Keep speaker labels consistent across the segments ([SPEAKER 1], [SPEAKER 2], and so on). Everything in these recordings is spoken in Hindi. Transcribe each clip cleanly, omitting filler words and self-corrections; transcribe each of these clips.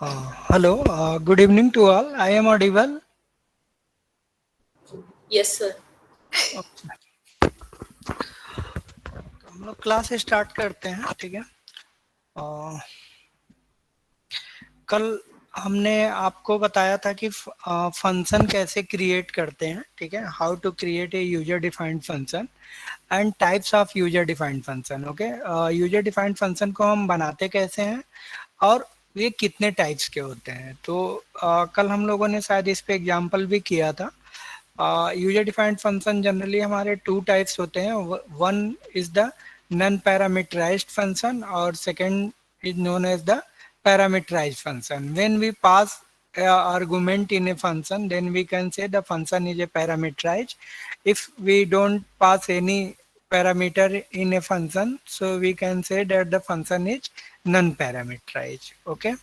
[SPEAKER 1] Hello, good evening to all. I am audible.
[SPEAKER 2] Yes, sir.
[SPEAKER 1] हम लोग क्लास स्टार्ट करते हैं, ठीक है। कल हमने आपको बताया था कि फंक्शन कैसे क्रिएट करते हैं, ठीक है। How to create a user defined function and types of user defined function. Okay, user defined function को हम बनाते कैसे हैं और ये कितने टाइप्स के होते हैं। तो कल हम लोगों ने शायद इस पे एग्जांपल भी किया था। यूजर डिफाइंड फंक्शन जनरली हमारे टू टाइप्स होते हैं। One is the non parameterised function और second is known as the parameterized function. When we pass argument in a function, then we can say the function is a parameterized. If we don't pass any parameter in a function, so we can say that the function is non-parameterized. Okay.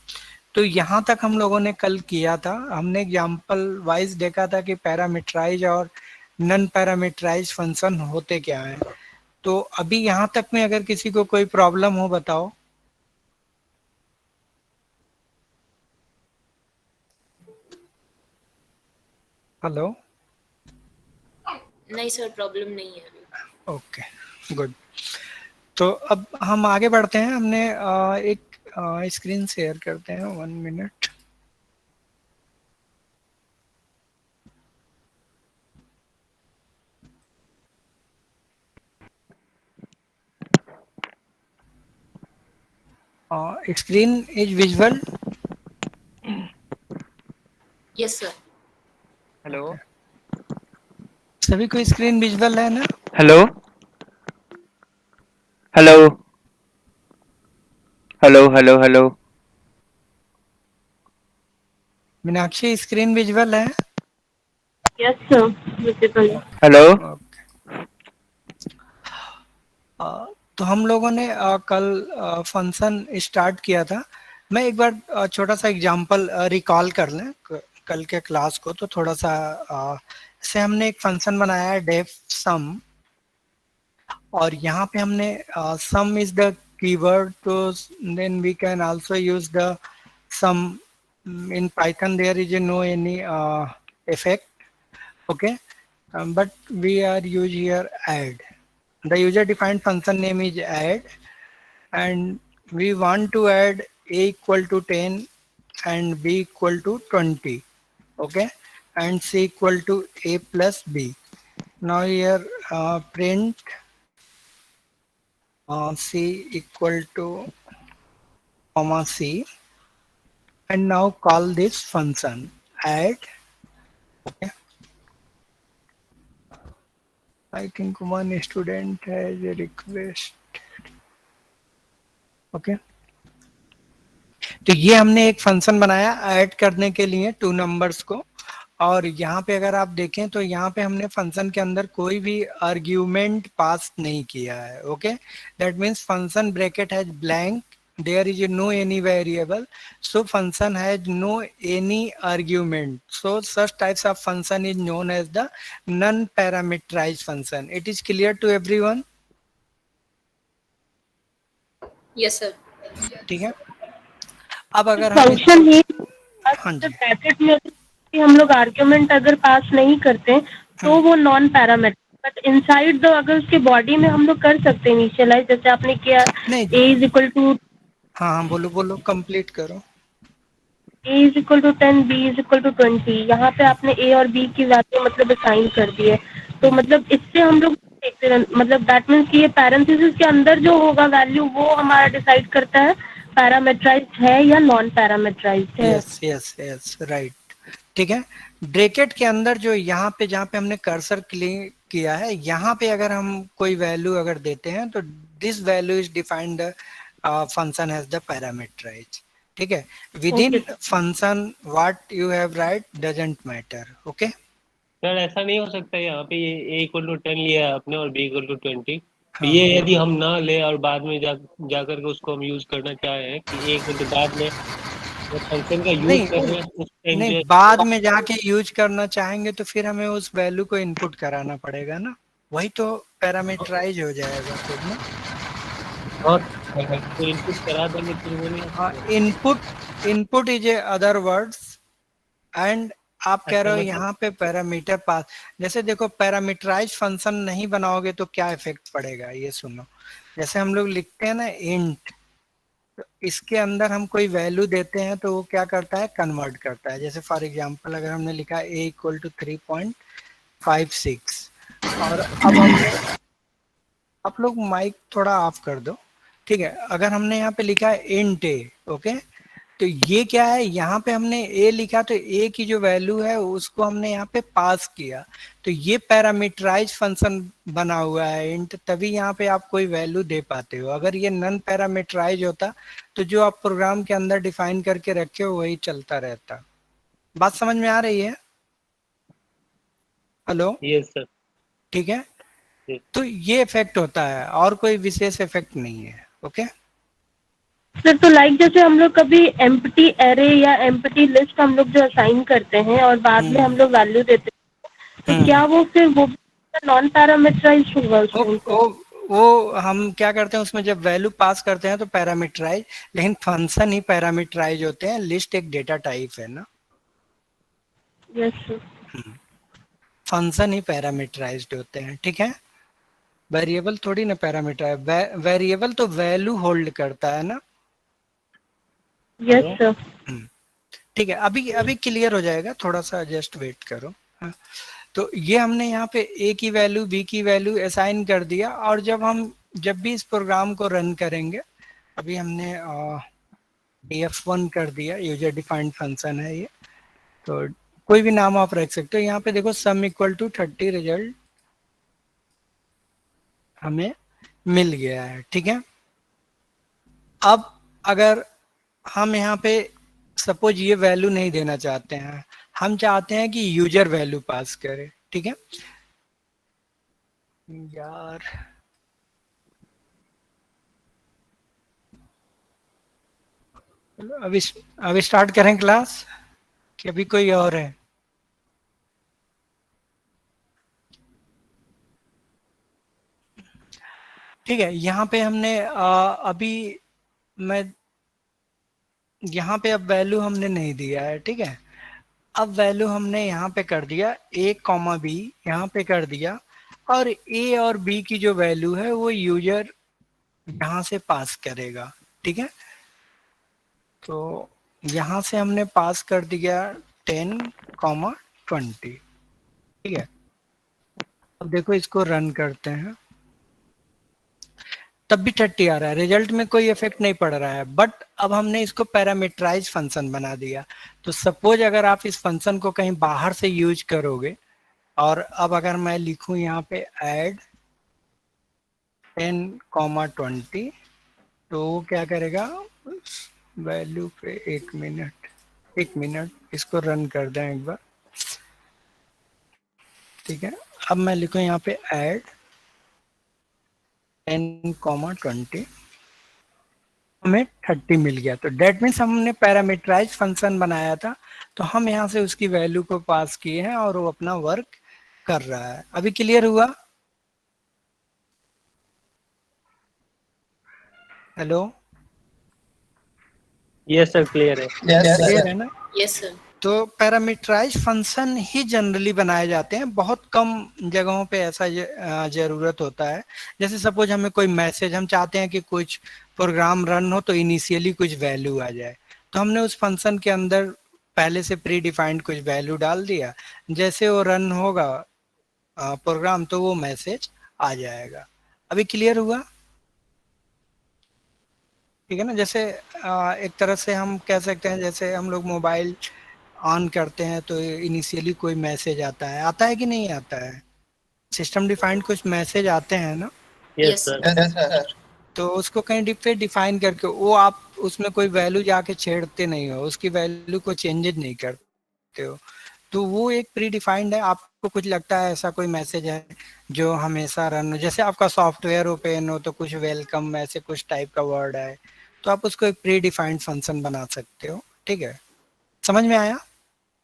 [SPEAKER 1] तो यहाँ तक हम लोगों ने कल किया था। हमने एग्जाम्पल वाइज देखा था कि पैरामीटराइज और नॉन पैरामीटराइज फंक्शन होते क्या है। तो अभी यहाँ तक में अगर किसी को कोई प्रॉब्लम हो बताओ। हेलो।
[SPEAKER 2] नहीं सर, प्रॉब्लम नहीं है अभी।
[SPEAKER 1] Okay, good. तो अब हम आगे बढ़ते हैं। हमने एक स्क्रीन शेयर करते हैं, 1 मिनट। Screen is visual.
[SPEAKER 2] Yes sir.
[SPEAKER 3] Hello
[SPEAKER 1] सभी को स्क्रीन विजुअल है ना?
[SPEAKER 3] Hello hello hello hello hello
[SPEAKER 1] Meenakshi, screen visual है?
[SPEAKER 2] Yes sir, visible.
[SPEAKER 3] Hello.
[SPEAKER 1] Okay. तो हम लोगों ने कल फंक्शन स्टार्ट किया था। मैं एक बार छोटा सा एग्जांपल रिकॉल कर लें कल के क्लास को, तो थोड़ा सा से हमने एक फंक्शन बनाया है डेफ सम। और यहाँ पे हमने सम इज द कीवर्ड, तो then we can also use the sum in python. There is no any effect. Okay. But we are use here add. The user defined function name is add, and we want to add a equal to 10 and b equal to 20. Okay. And c equal to a plus b. Now here print c equal to comma c, and now call this function add. Okay. I think one student has a request. Okay. तो ये हमने एक फंक्शन बनाया ऐड करने के लिए टू नंबर्स को। और यहाँ पे अगर आप देखें तो यहाँ पे हमने फंक्शन के अंदर कोई भी आर्ग्यूमेंट पास नहीं किया है। Okay, that means function bracket has blank, there is no any variable, so function has no any argument, so such types of function is known as the non parameterized function. It is clear to everyone?
[SPEAKER 2] Yes sir.
[SPEAKER 1] ठीक है। अब अगर हम
[SPEAKER 4] फंक्शन
[SPEAKER 1] इसको,
[SPEAKER 4] ही
[SPEAKER 1] हाँ जी,
[SPEAKER 4] ब्रैकेट में कि हम लोग आर्ग्यूमेंट अगर पास नहीं करते तो वो non parameter, but inside the अगर उसके बॉडी में हम लोग कर सकते हैं इनिशियलाइज, जैसे आपने किया
[SPEAKER 1] नहीं,
[SPEAKER 4] ए इज इक्वल टू
[SPEAKER 1] हाँ हाँ, बोलो बोलो, कंप्लीट करो।
[SPEAKER 4] A is equal to 10, B is equal to 20, यहाँ पे आपने ए और बी की वैल्यू मतलब असाइन कर दी है। तो मतलब इससे हम लोग देखते हैं, मतलब दैट मीन्स कि ये पैरेंथेसिस के अंदर जो होगा वैल्यू वो हमारा डिसाइड करता है पैरामीटराइज्ड है या नॉन पैरामीटराइज्ड है।
[SPEAKER 1] Yes yes yes, right. ठीक है। ब्रैकेट के अंदर जो यहाँ पे जहाँ पे हमने कर्सर क्लिक किया है, यहाँ पे अगर हम कोई वैल्यू अगर देते हैं तो this value is defined the function has the parameterise. ठीक है। Within
[SPEAKER 4] okay
[SPEAKER 1] function what you have write doesn't matter. Okay.
[SPEAKER 3] Sir ऐसा नहीं हो सकता यहाँ पे ये ए इक्वल टू 10 लिया है आपने और बी इक्वल टू 20,
[SPEAKER 1] हाँ
[SPEAKER 3] ये यदि हम ना ले और बाद में जाकर के उसको हम यूज करना चाहें कि ए इक्वल टू बाद में फंक्शन का यूज
[SPEAKER 1] नहीं
[SPEAKER 3] कर रहे हैं उस टाइम
[SPEAKER 1] नहीं,
[SPEAKER 3] जो
[SPEAKER 1] बाद में जाके यूज करना चाहेंगे तो फिर हमें उस वैल्यू को इनपुट कराना पड़ेगा ना, वही तो पैरामीटराइज हो जाएगा फिर ना।
[SPEAKER 3] हाँ तो इनपुट करा देंगे फिर वो नहीं
[SPEAKER 1] हाँ,
[SPEAKER 3] आता।
[SPEAKER 1] Input is a other words and आप कह
[SPEAKER 3] अच्छा
[SPEAKER 1] रहे हो
[SPEAKER 3] मतलब
[SPEAKER 1] यहाँ पे पैरामीटर पास। जैसे देखो पैरामीटराइज फंक्शन नहीं बनाओगे तो क्या इफेक्ट पड़ेगा ये सुनो। जैसे हम लोग लिखते हैं ना इंट, तो इसके अंदर हम कोई वैल्यू देते हैं तो वो क्या करता है, कन्वर्ट करता है। जैसे फॉर एग्जांपल अगर हमने लिखा a इक्वल टू 3.56 और अब हमने, आप लोग माइक थोड़ा ऑफ कर दो, ठीक है। अगर हमने यहाँ पे लिखा है इंट ए, ओके, तो ये क्या है, यहाँ पे हमने ए लिखा तो ए की जो वैल्यू है उसको हमने यहाँ पे पास किया, तो ये पैरामीटराइज फंक्शन बना हुआ है इंट, तभी यहाँ पे आप कोई वैल्यू दे पाते हो। अगर ये नॉन पैरामीटराइज होता तो जो आप प्रोग्राम के अंदर डिफाइन करके रखे हो वही चलता रहता। बात समझ में आ रही है? Hello,
[SPEAKER 3] yes sir.
[SPEAKER 1] ठीक है। तो ये इफेक्ट होता है और कोई विशेष इफेक्ट नहीं है, ओके।
[SPEAKER 4] सर तो लाइक जैसे हम लोग कभी एम्प्टी एरे या एम्प्टी लिस्ट हम लोग जो असाइन करते हैं और बाद में हम लोग वैल्यू देते हैं, तो क्या वो फिर वो नॉन पैरामीटराइज होगा
[SPEAKER 1] वो,
[SPEAKER 4] उसमें?
[SPEAKER 1] वो हम क्या करते हैं उसमें, जब वैल्यू पास करते हैं तो पैरामीटराइज, लेकिन फंक्शन ही पैरामीटराइज होते हैं, लिस्ट एक डेटा टाइप है ना।
[SPEAKER 4] Yes sir.
[SPEAKER 1] फंक्शन ही पैरामीटराइज्ड होते हैं, ठीक है। वेरिएबल थोड़ी ना पैरामीटर, वेरिएबल तो वैल्यू होल्ड करता है ना।
[SPEAKER 4] Yes sir.
[SPEAKER 1] ठीक है, अभी अभी क्लियर हो जाएगा, थोड़ा सा जस्ट वेट करो। हाँ। तो ये हमने यहाँ पे a की वैल्यू b की वैल्यू असाइन कर दिया, और जब भी इस प्रोग्राम को रन करेंगे, अभी हमने df1 कर दिया, यूजर डिफाइंड फंक्शन है ये, तो कोई भी नाम आप रख सकते हो। यहाँ पे देखो सम इक्वल टू 30 रिजल्ट हमें मिल गया है, ठीक है। अब अगर हम यहाँ पे सपोज ये वैल्यू नहीं देना चाहते हैं, हम चाहते हैं कि यूजर वैल्यू पास करे, ठीक है यार। अभी स्टार्ट करें क्लास कि अभी कोई और है? ठीक है, यहाँ पे हमने अभी मैं यहाँ पे अब वैल्यू हमने नहीं दिया है, ठीक है। अब वैल्यू हमने यहाँ पे कर दिया a कॉमा बी, यहाँ पे कर दिया, और a और b की जो वैल्यू है वो यूजर यहाँ से पास करेगा, ठीक है। तो यहाँ से हमने पास कर दिया 10,20, ठीक है। अब देखो इसको रन करते हैं, तब भी 30 आ रहा है, रिजल्ट में कोई इफेक्ट नहीं पड़ रहा है, बट अब हमने इसको पैरामीटराइज फंक्शन बना दिया। तो सपोज अगर आप इस फंक्शन को कहीं बाहर से यूज करोगे, और अब अगर मैं लिखूं यहाँ पे ऐड 10,20, तो वो क्या करेगा, वैल्यू पे एक मिनट इसको रन कर दें एक बार, ठीक है। अब मैं लिखूं यहाँ पे ऐड 10,20, हमें 30 मिल गया। तो डेट मीन्स हमने पैरामीटराइज फंक्शन बनाया था, तो हम यहाँ से उसकी वैल्यू को पास किए हैं और वो अपना वर्क कर रहा है। अभी क्लियर हुआ? हेलो,
[SPEAKER 3] यस सर क्लियर है।
[SPEAKER 1] क्लियर है ना?
[SPEAKER 2] Yes sir.
[SPEAKER 1] तो पैरामीटराइज फंक्शन ही जनरली बनाए जाते हैं, बहुत कम जगहों पे ऐसा जरूरत होता है। जैसे सपोज हमें कोई मैसेज, हम चाहते हैं कि कुछ प्रोग्राम रन हो तो इनिशियली कुछ वैल्यू आ जाए, तो हमने उस फंक्शन के अंदर पहले से प्री डिफाइंड कुछ वैल्यू डाल दिया, जैसे वो रन होगा प्रोग्राम तो वो मैसेज आ जाएगा। अभी क्लियर हुआ? ठीक है ना। जैसे एक तरह से हम कह सकते हैं, जैसे हम लोग मोबाइल ऑन करते हैं तो इनिशियली कोई मैसेज आता है कि नहीं आता है? सिस्टम डिफाइंड कुछ मैसेज आते हैं ना,
[SPEAKER 3] यस सर।
[SPEAKER 1] तो उसको कहीं पे डिफाइन करके वो आप उसमें कोई वैल्यू जाके छेड़ते नहीं हो, उसकी वैल्यू को चेंजेज नहीं करते हो, तो वो एक प्री डिफाइंड है। आपको कुछ लगता है ऐसा कोई मैसेज है जो हमेशा रन हो, जैसे आपका सॉफ्टवेयर ओपन हो तो कुछ वेलकम ऐसे कुछ टाइप का वर्ड है, तो आप उसको एक प्री डिफाइंड फंक्शन बना सकते हो, ठीक है। समझ में आया?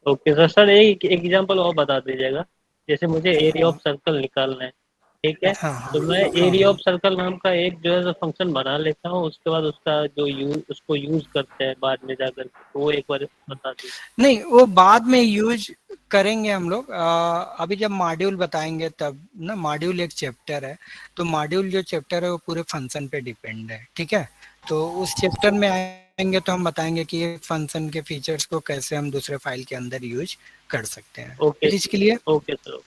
[SPEAKER 3] Okay sir. सर एक एग्जांपल और बता दीजिएगा, जैसे मुझे एरिया ऑफ सर्कल निकालना है, ठीक है।
[SPEAKER 1] हाँ
[SPEAKER 3] तो
[SPEAKER 1] हाँ
[SPEAKER 3] मैं
[SPEAKER 1] हाँ
[SPEAKER 3] एरिया
[SPEAKER 1] हाँ।
[SPEAKER 3] ऑफ सर्कल नाम का एक जो है फंक्शन बना लेता हूँ, उसके बाद उसका जो उसको यूज करते हैं बाद में जाकर के, तो वो एक बार बता दीजिए।
[SPEAKER 1] नहीं, वो बाद में यूज करेंगे हम लोग। अभी जब मॉड्यूल बताएंगे तब ना, मॉड्यूल एक चैप्टर है, तो मॉड्यूल जो चैप्टर है वो पूरे फंक्शन पे डिपेंड है, ठीक है। तो उस चैप्टर में आएंगे तो हम बताएंगे कि ये फंक्शन के फीचर्स को कैसे हम दूसरे फाइल के अंदर यूज कर सकते हैं।
[SPEAKER 3] ओके
[SPEAKER 1] फिर इसके लिए
[SPEAKER 3] ओके सर।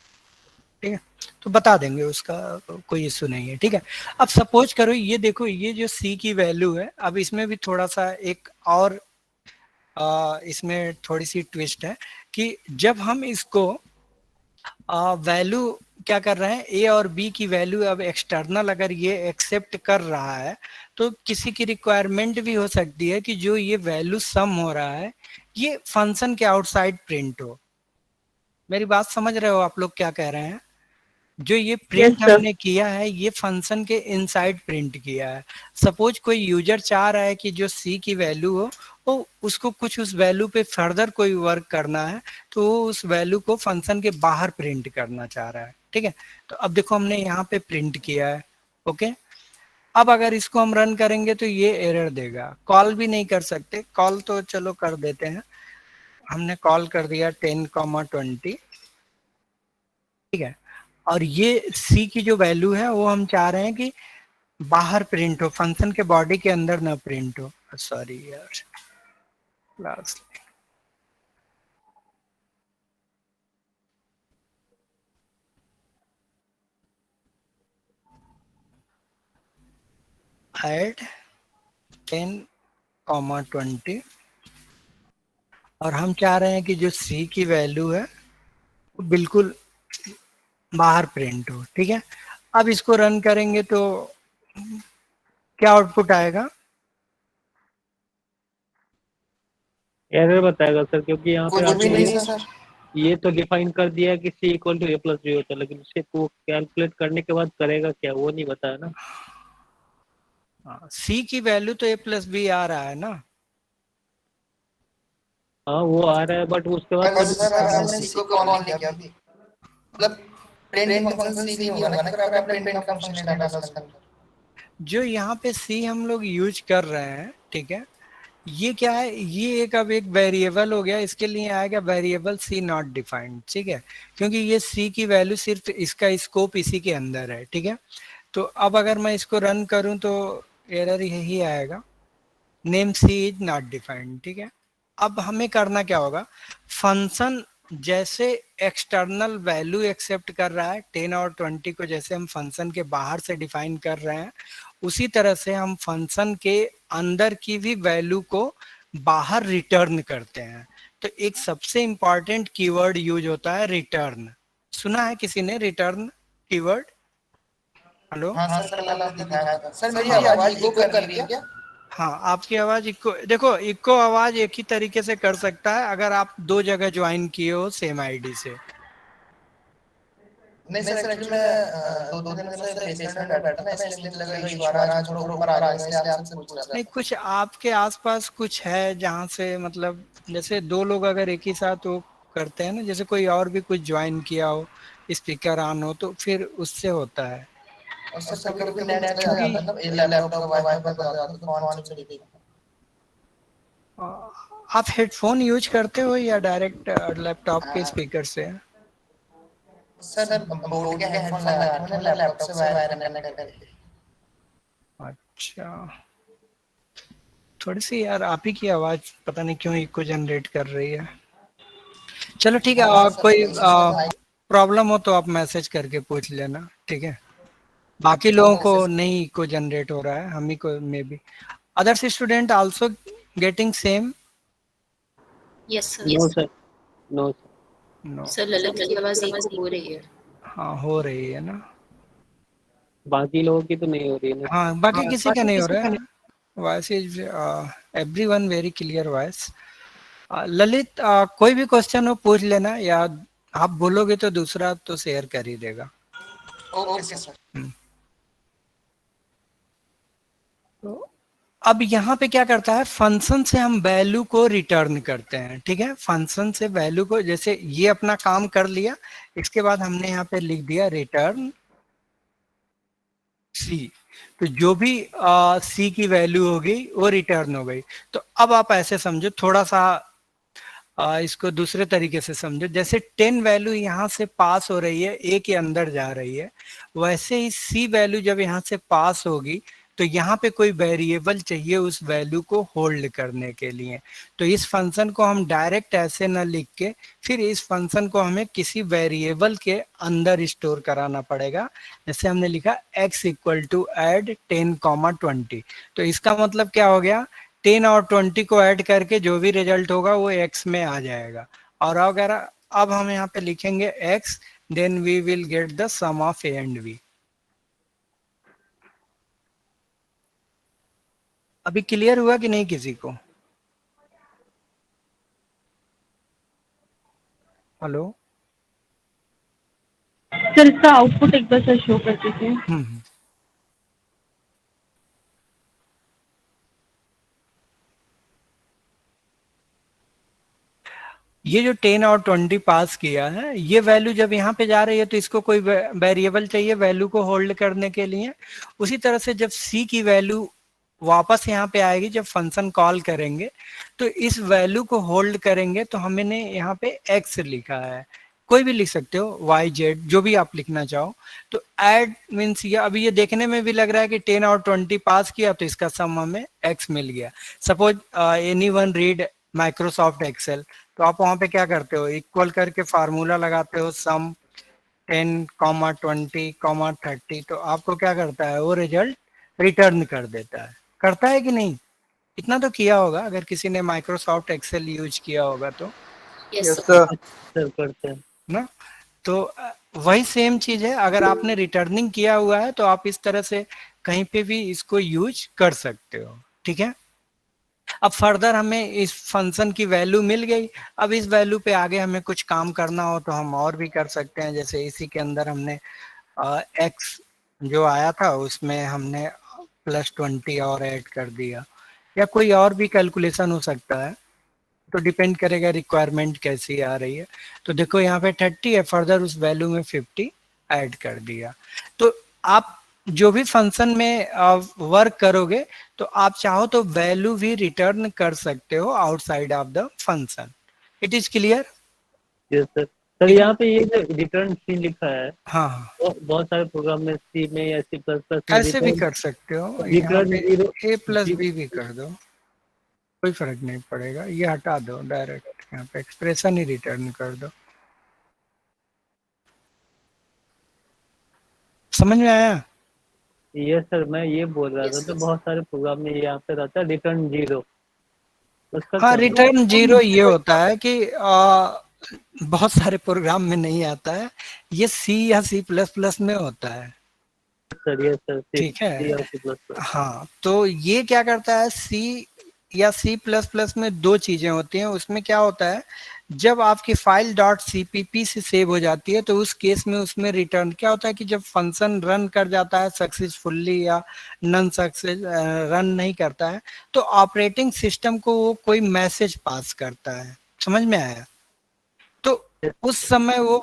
[SPEAKER 1] ठीक है, तो बता देंगे, उसका कोई इशू नहीं है, ठीक है। अब सपोज करो, ये देखो, ये जो सी की वैल्यू है, अब इसमें भी थोड़ा सा एक और इसमें थोड़ी सी ट्विस्ट है कि जब हम इसको वैल्यू क्या कर रहे हैं, ए और बी की वैल्यू अब एक्सटर्नल अगर ये एक्सेप्ट कर रहा है, तो किसी की रिक्वायरमेंट भी हो सकती है कि जो ये वैल्यू सम हो रहा है ये फंक्शन के आउटसाइड प्रिंट हो। मेरी बात समझ रहे हो आप लोग क्या कह रहे हैं? जो ये
[SPEAKER 4] यस
[SPEAKER 1] प्रिंट
[SPEAKER 4] सर।
[SPEAKER 1] हमने किया है ये फंक्शन के इनसाइड प्रिंट किया है। सपोज कोई यूजर चाह रहा है कि जो सी की वैल्यू हो वो उसको कुछ उस वैल्यू पे फर्दर कोई वर्क करना है, तो वो उस वैल्यू को फंक्शन के बाहर प्रिंट करना चाह रहा है, ठीक है। तो अब देखो हमने यहाँ पे प्रिंट किया है, ओके। अब अगर इसको हम रन करेंगे तो ये एरर देगा, कॉल भी नहीं कर सकते। कॉल तो चलो कर देते हैं, हमने कॉल कर दिया 10,20, ठीक है। और ये सी की जो वैल्यू है वो हम चाह रहे हैं कि बाहर प्रिंट हो, फंक्शन के बॉडी के अंदर ना प्रिंट हो। सॉरी यार, लास्ट ऐड 10,20 और हम चाह रहे हैं कि जो सी की वैल्यू है वो बिल्कुल बाहर प्रिंट हो, ठीक है। अब इसको रन करेंगे तो क्या आउटपुट आएगा?
[SPEAKER 3] एरर बताएगा सर, क्योंकि यहाँ पे
[SPEAKER 5] कुछ भी
[SPEAKER 3] आपने
[SPEAKER 5] नहीं सर।
[SPEAKER 3] ये तो डिफाइन कर दिया है कि C equal to A plus B होता है, लेकिन उसे वो कैलकुलेट करने के बाद करेगा क्या वो नहीं बताया ना।
[SPEAKER 1] सी की वैल्यू तो ए प्लस बी आ रहा है ना।
[SPEAKER 3] हाँ वो आ रहा है, बट उसके बाद
[SPEAKER 5] पर सर हमने सी को कॉल नहीं किया अभी, मतलब प्रिंट फंक्शन सी नहीं होगा ना, फिर आपने प्रिंट का फंक्शन नहीं डाला उसके अंदर।
[SPEAKER 1] जो यहाँ पे सी हम लोग यूज कर रहे हैं, ठीक है, ये क्या है, ये एक अब एक वेरिएबल हो गया, इसके लिए आएगा वेरिएबल सी नॉट डिफाइंड, ठीक है। क्योंकि ये सी की वैल्यू सिर्फ इसका स्कोप इसी के अंदर है, ठीक है। तो अब अगर मैं इसको रन करूं तो एरर यही आएगा, name C is not defined, ठीक है। अब हमें करना क्या होगा, फंक्शन जैसे एक्सटर्नल वैल्यू एक्सेप्ट कर रहा है 10 और 20 को, जैसे हम फंक्शन के बाहर से डिफाइन कर रहे हैं, उसी तरह से हम फंक्शन के अंदर की भी वैल्यू को बाहर रिटर्न करते हैं। तो एक सबसे इंपॉर्टेंट कीवर्ड यूज होता है रिटर्न। सुना है किसी ने रिटर्न कीवर्ड? हेलो?
[SPEAKER 5] हाँ सर कल आपने दिखाया था सर। मेरी आवाज इको कर रही है क्या?
[SPEAKER 1] हाँ, आपकी आवाज इको, देखो इको आवाज एक ही तरीके से कर सकता है अगर आप दो जगह ज्वाइन किए हो सेम आईडी से।
[SPEAKER 5] नहीं सर, एक्चुअली मैं दो दिन से बेसमेंट में बैठा था ना, इसलिए मुझे लगा इशू आ रहा है, थोड़ा ऊपर आ जाएगा, इसलिए आपसे पूछ रहा
[SPEAKER 1] नहीं,
[SPEAKER 5] था।
[SPEAKER 1] कुछ आपके आसपास कुछ है जहाँ से, मतलब जैसे दो लोग अगर एक ही साथ वो करते हैं ना, जैसे कोई और भी कुछ ज्वाइन किया हो, स्पीकर ऑन हो, तो फिर उससे होता है।
[SPEAKER 5] और सर कभी कभी नेट चला
[SPEAKER 1] क्योंकि
[SPEAKER 5] जाता है ना, ये लैपटॉप का वाईफाई बंद हो जाता है तो फोन से भी।
[SPEAKER 1] आप हेडफोन यूज करते हो या डायरेक्ट लैपटॉप के स्पीकर से?
[SPEAKER 5] सर बोर्ड के हेडफोन लगाया था मैंने, लैपटॉप से वायर कनेक्ट करके।
[SPEAKER 1] अच्छा, थोड़ी सी यार आप ही की आवाज पता नहीं क्यों इको जनरेट कर रही है। चलो ठीक है,
[SPEAKER 5] हाँ सर
[SPEAKER 1] कोई
[SPEAKER 5] इसमें तो भाई
[SPEAKER 1] प्रॉब्लम हो तो आप मैसेज करके पूछ लेना, ठीक है। बाकी लोगों
[SPEAKER 5] ओके
[SPEAKER 1] को
[SPEAKER 5] सर।
[SPEAKER 1] नहीं इको जनरेट हो रहा है, हम ही को may be. Others student also getting same?
[SPEAKER 2] Yes sir.
[SPEAKER 3] No sir, no sir.
[SPEAKER 1] No
[SPEAKER 2] sir Lalit की आवाज इको हो रही है।
[SPEAKER 1] हाँ, हो रही है ना।
[SPEAKER 3] बाकी लोगों की तो नहीं हो रही है ना।
[SPEAKER 1] हाँ, बाकी किसी का नहीं हो रहा है। Voice is everyone very clear voice. Lalit, कोई भी क्वेश्चन हो पूछ लेना, या आप बोलोगे तो दूसरा तो शेयर कर ही देगा।
[SPEAKER 5] Okay sir.
[SPEAKER 1] तो अब यहाँ पे क्या करता है, फंक्शन से हम वैल्यू को रिटर्न करते हैं, ठीक है। फंक्शन से वैल्यू को, जैसे ये अपना काम कर लिया, इसके बाद हमने यहाँ पे लिख दिया रिटर्न सी। तो जो भी सी की वैल्यू होगी वो रिटर्न हो गई। तो अब आप ऐसे समझो, थोड़ा सा इसको दूसरे तरीके से समझो। जैसे 10 वैल्यू यहाँ से पास हो रही है, ए के अंदर जा रही है, वैसे ही सी वैल्यू जब यहाँ से पास होगी तो यहाँ पे कोई वेरिएबल चाहिए उस वैल्यू को होल्ड करने के लिए। तो इस फंक्शन को हम डायरेक्ट ऐसे ना लिख के, फिर इस फंक्शन को हमें किसी वेरिएबल के अंदर स्टोर कराना पड़ेगा। जैसे हमने लिखा x इक्वल टू एड 10,20। तो इसका मतलब क्या हो गया, 10 और 20 को ऐड करके जो भी रिजल्ट होगा वो x में आ जाएगा। और अगर अब हम यहाँ पे लिखेंगे x, then we will get the sum of a and b। अभी क्लियर हुआ कि नहीं किसी को? हेलो।
[SPEAKER 4] सर इसका आउटपुट एक बार सर शो कर दीजिए।
[SPEAKER 1] ये जो 10 और 20 पास किया है, ये वैल्यू जब यहाँ पे जा रही है तो इसको कोई वेरिएबल चाहिए वैल्यू को होल्ड करने के लिए। उसी तरह से जब सी की वैल्यू वापस यहाँ पे आएगी, जब फंक्शन कॉल करेंगे तो इस वैल्यू को होल्ड करेंगे। तो हमने यहाँ पे x लिखा है, कोई भी लिख सकते हो, y z जो भी आप लिखना चाहो। तो ऐड मीन्स ये, अभी ये देखने में भी लग रहा है कि 10 और 20 पास किया तो इसका सम हमें x मिल गया। Suppose anyone read Microsoft Excel, तो आप वहां पे क्या करते हो, इक्वल करके फार्मूला लगाते हो सम 10, 20, 30। तो आपको क्या करता है, वो रिजल्ट रिटर्न कर देता है। करता है कि नहीं? इतना तो किया होगा अगर किसी ने माइक्रोसॉफ्ट एक्सेल यूज किया होगा तो,
[SPEAKER 2] Yes,
[SPEAKER 5] yes
[SPEAKER 2] sir.
[SPEAKER 5] Sir.
[SPEAKER 3] Sir करते हैं।
[SPEAKER 1] ना? तो वही सेम चीज है, अगर आपने रिटर्निंग किया हुआ है तो आप इस तरह से कहीं पे भी इसको यूज कर सकते हो। ठीक है। अब फर्दर हमें इस फंक्शन की वैल्यू मिल गई। अब इस वैल्यू पे आगे हमें कुछ काम करना हो तो हम और भी कर सकते हैं। जैसे इसी के अंदर हमने एक्स जो आया था उसमें हमने +20 और ऐड कर दिया, या कोई और भी कैलकुलेशन हो सकता है। तो डिपेंड करेगा रिक्वायरमेंट कैसी आ रही है। तो देखो यहाँ पे 30 है, फर्दर उस वैल्यू में 50 ऐड कर दिया। तो आप जो भी फंक्शन में वर्क करोगे तो आप चाहो तो वैल्यू भी रिटर्न कर सकते हो outside of the function. It is clear?
[SPEAKER 3] Yes sir. Sir यहाँ पे ये जो रिटर्न सी लिखा है,
[SPEAKER 1] हाँ,
[SPEAKER 3] बहुत सारे प्रोग्राम में सी में या C++ में
[SPEAKER 1] ऐसे भी कर सकते हो। यहाँ
[SPEAKER 3] रिटर्न
[SPEAKER 1] पे a+b भी कर दो, कोई फर्क नहीं पड़ेगा। ये हटा दो, डायरेक्ट यहाँ पे एक्सप्रेशन ही रिटर्न कर दो। समझ में आया?
[SPEAKER 3] ये सर मैं ये बोल रहा था,
[SPEAKER 2] Yes,
[SPEAKER 3] तो
[SPEAKER 2] yes.
[SPEAKER 3] बहुत सारे प्रोग्राम में यहाँ पे रहता है रिटर्न 0। उसका
[SPEAKER 1] हाँ,
[SPEAKER 3] क्या
[SPEAKER 1] रिटर्न 0 ये होता है कि बहुत सारे प्रोग्राम में नहीं आता है, ये सी या C++ में होता है।
[SPEAKER 3] सर? ये सर
[SPEAKER 1] ठीक है।
[SPEAKER 3] C और C++।
[SPEAKER 1] हाँ, तो ये क्या करता है, सी या C++ में दो चीजें होती हैं। उसमें क्या होता है, जब आपकी फाइल .cpp से सेव हो जाती है तो उस केस में उसमें रिटर्न क्या होता है कि जब फंक्शन रन कर जाता है सक्सेसफुली या नॉन सक्सेस रन नहीं करता है तो ऑपरेटिंग सिस्टम को वो कोई मैसेज पास करता है। समझ में आया? तो उस समय वो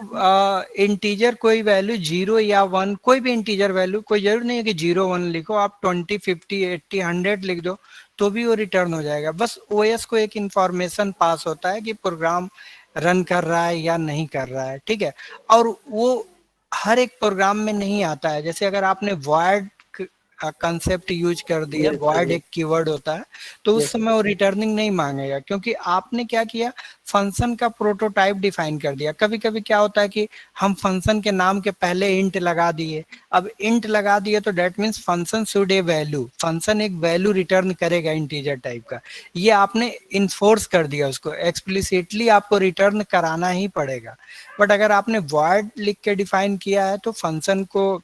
[SPEAKER 1] इंटीजर कोई वैल्यू 0 या 1, कोई भी इंटीजर वैल्यू, कोई जरूर नहीं है कि 0 1 लिखो, आप 20 50 80 100 लिख दो तो भी वो रिटर्न हो जाएगा। बस ओएस को एक इंफॉर्मेशन पास होता है कि प्रोग्राम रन कर रहा है या नहीं कर रहा है। ठीक है। और वो हर एक प्रोग्राम में नहीं आता है। जैसे अगर आपने void कंसेप्ट यूज कर दिया, void एक कीवर्ड होता है, तो उस समय वो रिटर्निंग नहीं मांगेगा क्योंकि आपने क्या किया, फंक्शन का प्रोटोटाइप डिफाइन कर दिया। कभी कभी क्या होता है कि हम फंक्शन के नाम के पहले इंट लगा दिए। अब इंट लगा दिए तो that means function should A value, function एक वैल्यू रिटर्न करेगा इंटीजर टाइप का। ये आपने इन्फोर्स कर दिया, उसको एक्सप्लिसिटली आपको रिटर्न कराना ही पड़ेगा। बट अगर आपने void लिख के डिफाइन किया है तो फंक्शन को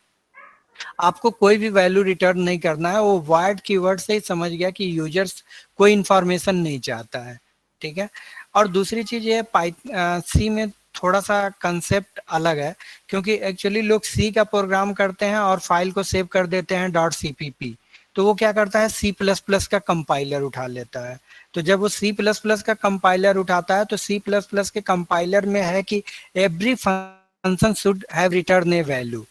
[SPEAKER 1] आपको कोई भी वैल्यू रिटर्न नहीं करना है। वो void कीवर्ड से ही समझ गया कि यूजर्स कोई इंफॉर्मेशन नहीं चाहता है। ठीक है। और दूसरी चीज ये सी में थोड़ा सा कंसेप्ट अलग है क्योंकि एक्चुअली लोग सी का प्रोग्राम करते हैं और फाइल को सेव कर देते हैं .cpp। तो वो क्या करता है, C++ का कंपाइलर उठा लेता है। तो जब वो C++ का कंपाइलर उठाता है तो C++ के कंपाइलर में है कि every function should have return A value.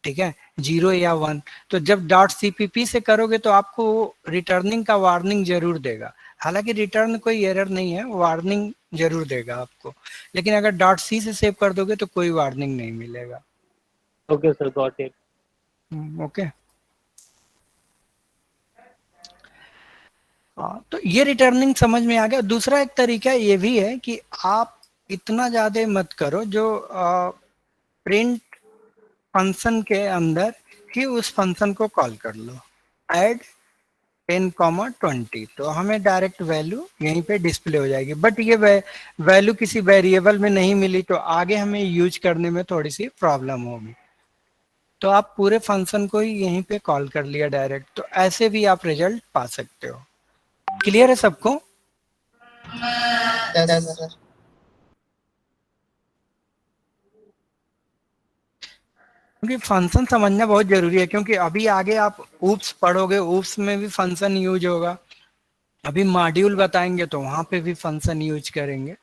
[SPEAKER 1] ठीक है। 0 या 1, तो जब डॉट सीपीपी से करोगे तो आपको रिटर्निंग का वार्निंग जरूर देगा। हालांकि रिटर्न कोई एरर नहीं है, वार्निंग जरूर देगा आपको, लेकिन अगर डॉट सी से सेव कर दोगे तो कोई वार्निंग नहीं मिलेगा।
[SPEAKER 3] Okay sir, got it.
[SPEAKER 1] Okay. हाँ, तो ये रिटर्निंग समझ में आ गया। दूसरा एक तरीका ये भी है कि आप इतना ज्यादा मत करो, जो प्रिंट फंक्शन के अंदर ही उस फंक्शन को कॉल कर लो, ऐड 10,20, तो हमें डायरेक्ट वैल्यू यहीं पे डिस्प्ले हो जाएगी। बट ये वैल्यू किसी वेरिएबल में नहीं मिली तो आगे हमें यूज करने में थोड़ी सी प्रॉब्लम होगी, तो आप पूरे फंक्शन को ही यहीं पे कॉल कर लिया डायरेक्ट, तो ऐसे भी आप रिजल्ट पा सकते हो। क्लियर है सबको?
[SPEAKER 5] Yes sir.
[SPEAKER 1] क्योंकि फंक्शन समझना बहुत जरूरी है, क्योंकि अभी आगे आप ऊप्स पढ़ोगे, ऊप्स में भी फंक्शन यूज होगा, अभी मॉड्यूल बताएंगे तो वहां पे भी फंक्शन यूज करेंगे,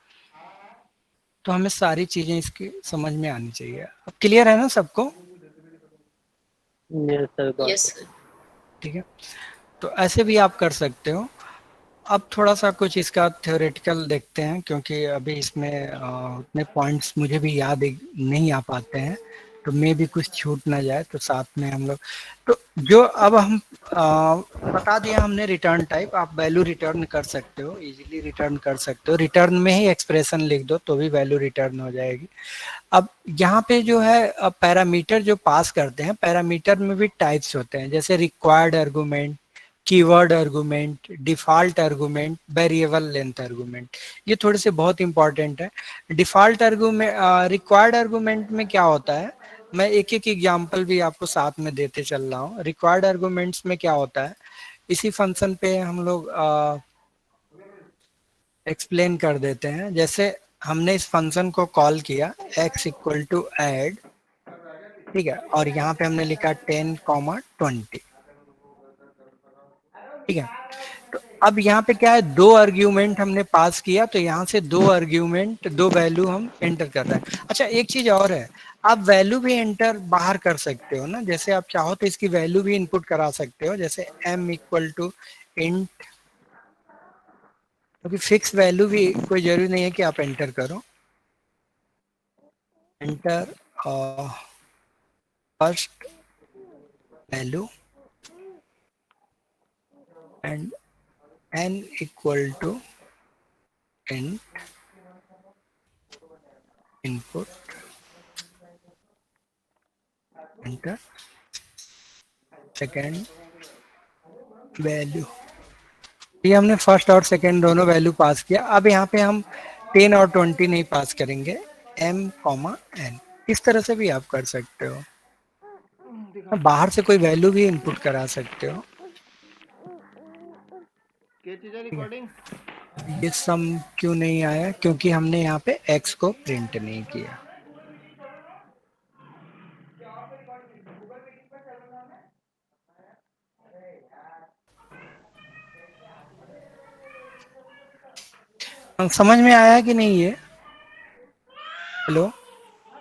[SPEAKER 1] तो हमें सारी चीजें इसकी समझ में आनी चाहिए। अब क्लियर है ना सबको?
[SPEAKER 3] Yes sir, got
[SPEAKER 2] Yes,
[SPEAKER 3] it.
[SPEAKER 2] sir.
[SPEAKER 1] ठीक है, तो ऐसे भी आप कर सकते हो। अब थोड़ा सा कुछ इसका थ्योरेटिकल देखते हैं, क्योंकि अभी इसमें उतने पॉइंट्स मुझे भी याद नहीं आ पाते हैं, तो मैं भी कुछ छूट ना जाए, तो साथ में हम लोग, तो जो अब हम बता दिया हमने रिटर्न टाइप, आप वैल्यू रिटर्न कर सकते हो, इजीली रिटर्न कर सकते हो, रिटर्न में ही एक्सप्रेशन लिख दो तो भी वैल्यू रिटर्न हो जाएगी। अब यहाँ पे जो है पैरामीटर जो पास करते हैं, पैरामीटर में भी टाइप्स होते हैं, जैसे required argument, keyword argument, default argument, variable length argument, ये थोड़े से बहुत इंपॉर्टेंट है। डिफॉल्ट आर्गुमेंट, रिक्वायर्ड आर्गुमेंट में क्या होता है, मैं एक एक एग्जांपल भी आपको साथ में देते चल रहा हूँ। रिक्वायर्ड आर्गुमेंट्स में क्या होता है, इसी फंक्शन पे हम लोग एक्सप्लेन कर देते हैं। जैसे हमने इस फंक्शन को कॉल किया x इक्वल टू एड, ठीक है, और यहाँ पे हमने लिखा 10,20, ठीक है। तो अब यहाँ पे क्या है, दो आर्ग्यूमेंट हमने पास किया, तो यहाँ से दो आर्ग्यूमेंट, दो वैल्यू हम एंटर कर रहे हैं। अच्छा, एक चीज और है, आप वैल्यू भी एंटर बाहर कर सकते हो ना, जैसे आप चाहो तो इसकी वैल्यू भी इनपुट करा सकते हो, जैसे m इक्वल टू इंट, क्योंकि फिक्स वैल्यू भी कोई जरूरी नहीं है कि आप एंटर करो, enter first value and n equal to int input, enter second value. ये हमने फर्स्ट और सेकेंड दोनों वैल्यू पास किया। अब यहाँ पे हम 10 और 20 नहीं पास करेंगे, m,n, इस तरह से भी आप कर सकते हो, बाहर से कोई वैल्यू भी इनपुट करा सकते हो। ये सम क्यों नहीं आया, क्योंकि हमने यहाँ पे x को प्रिंट नहीं किया। समझ में आया कि नहीं ये? Hello?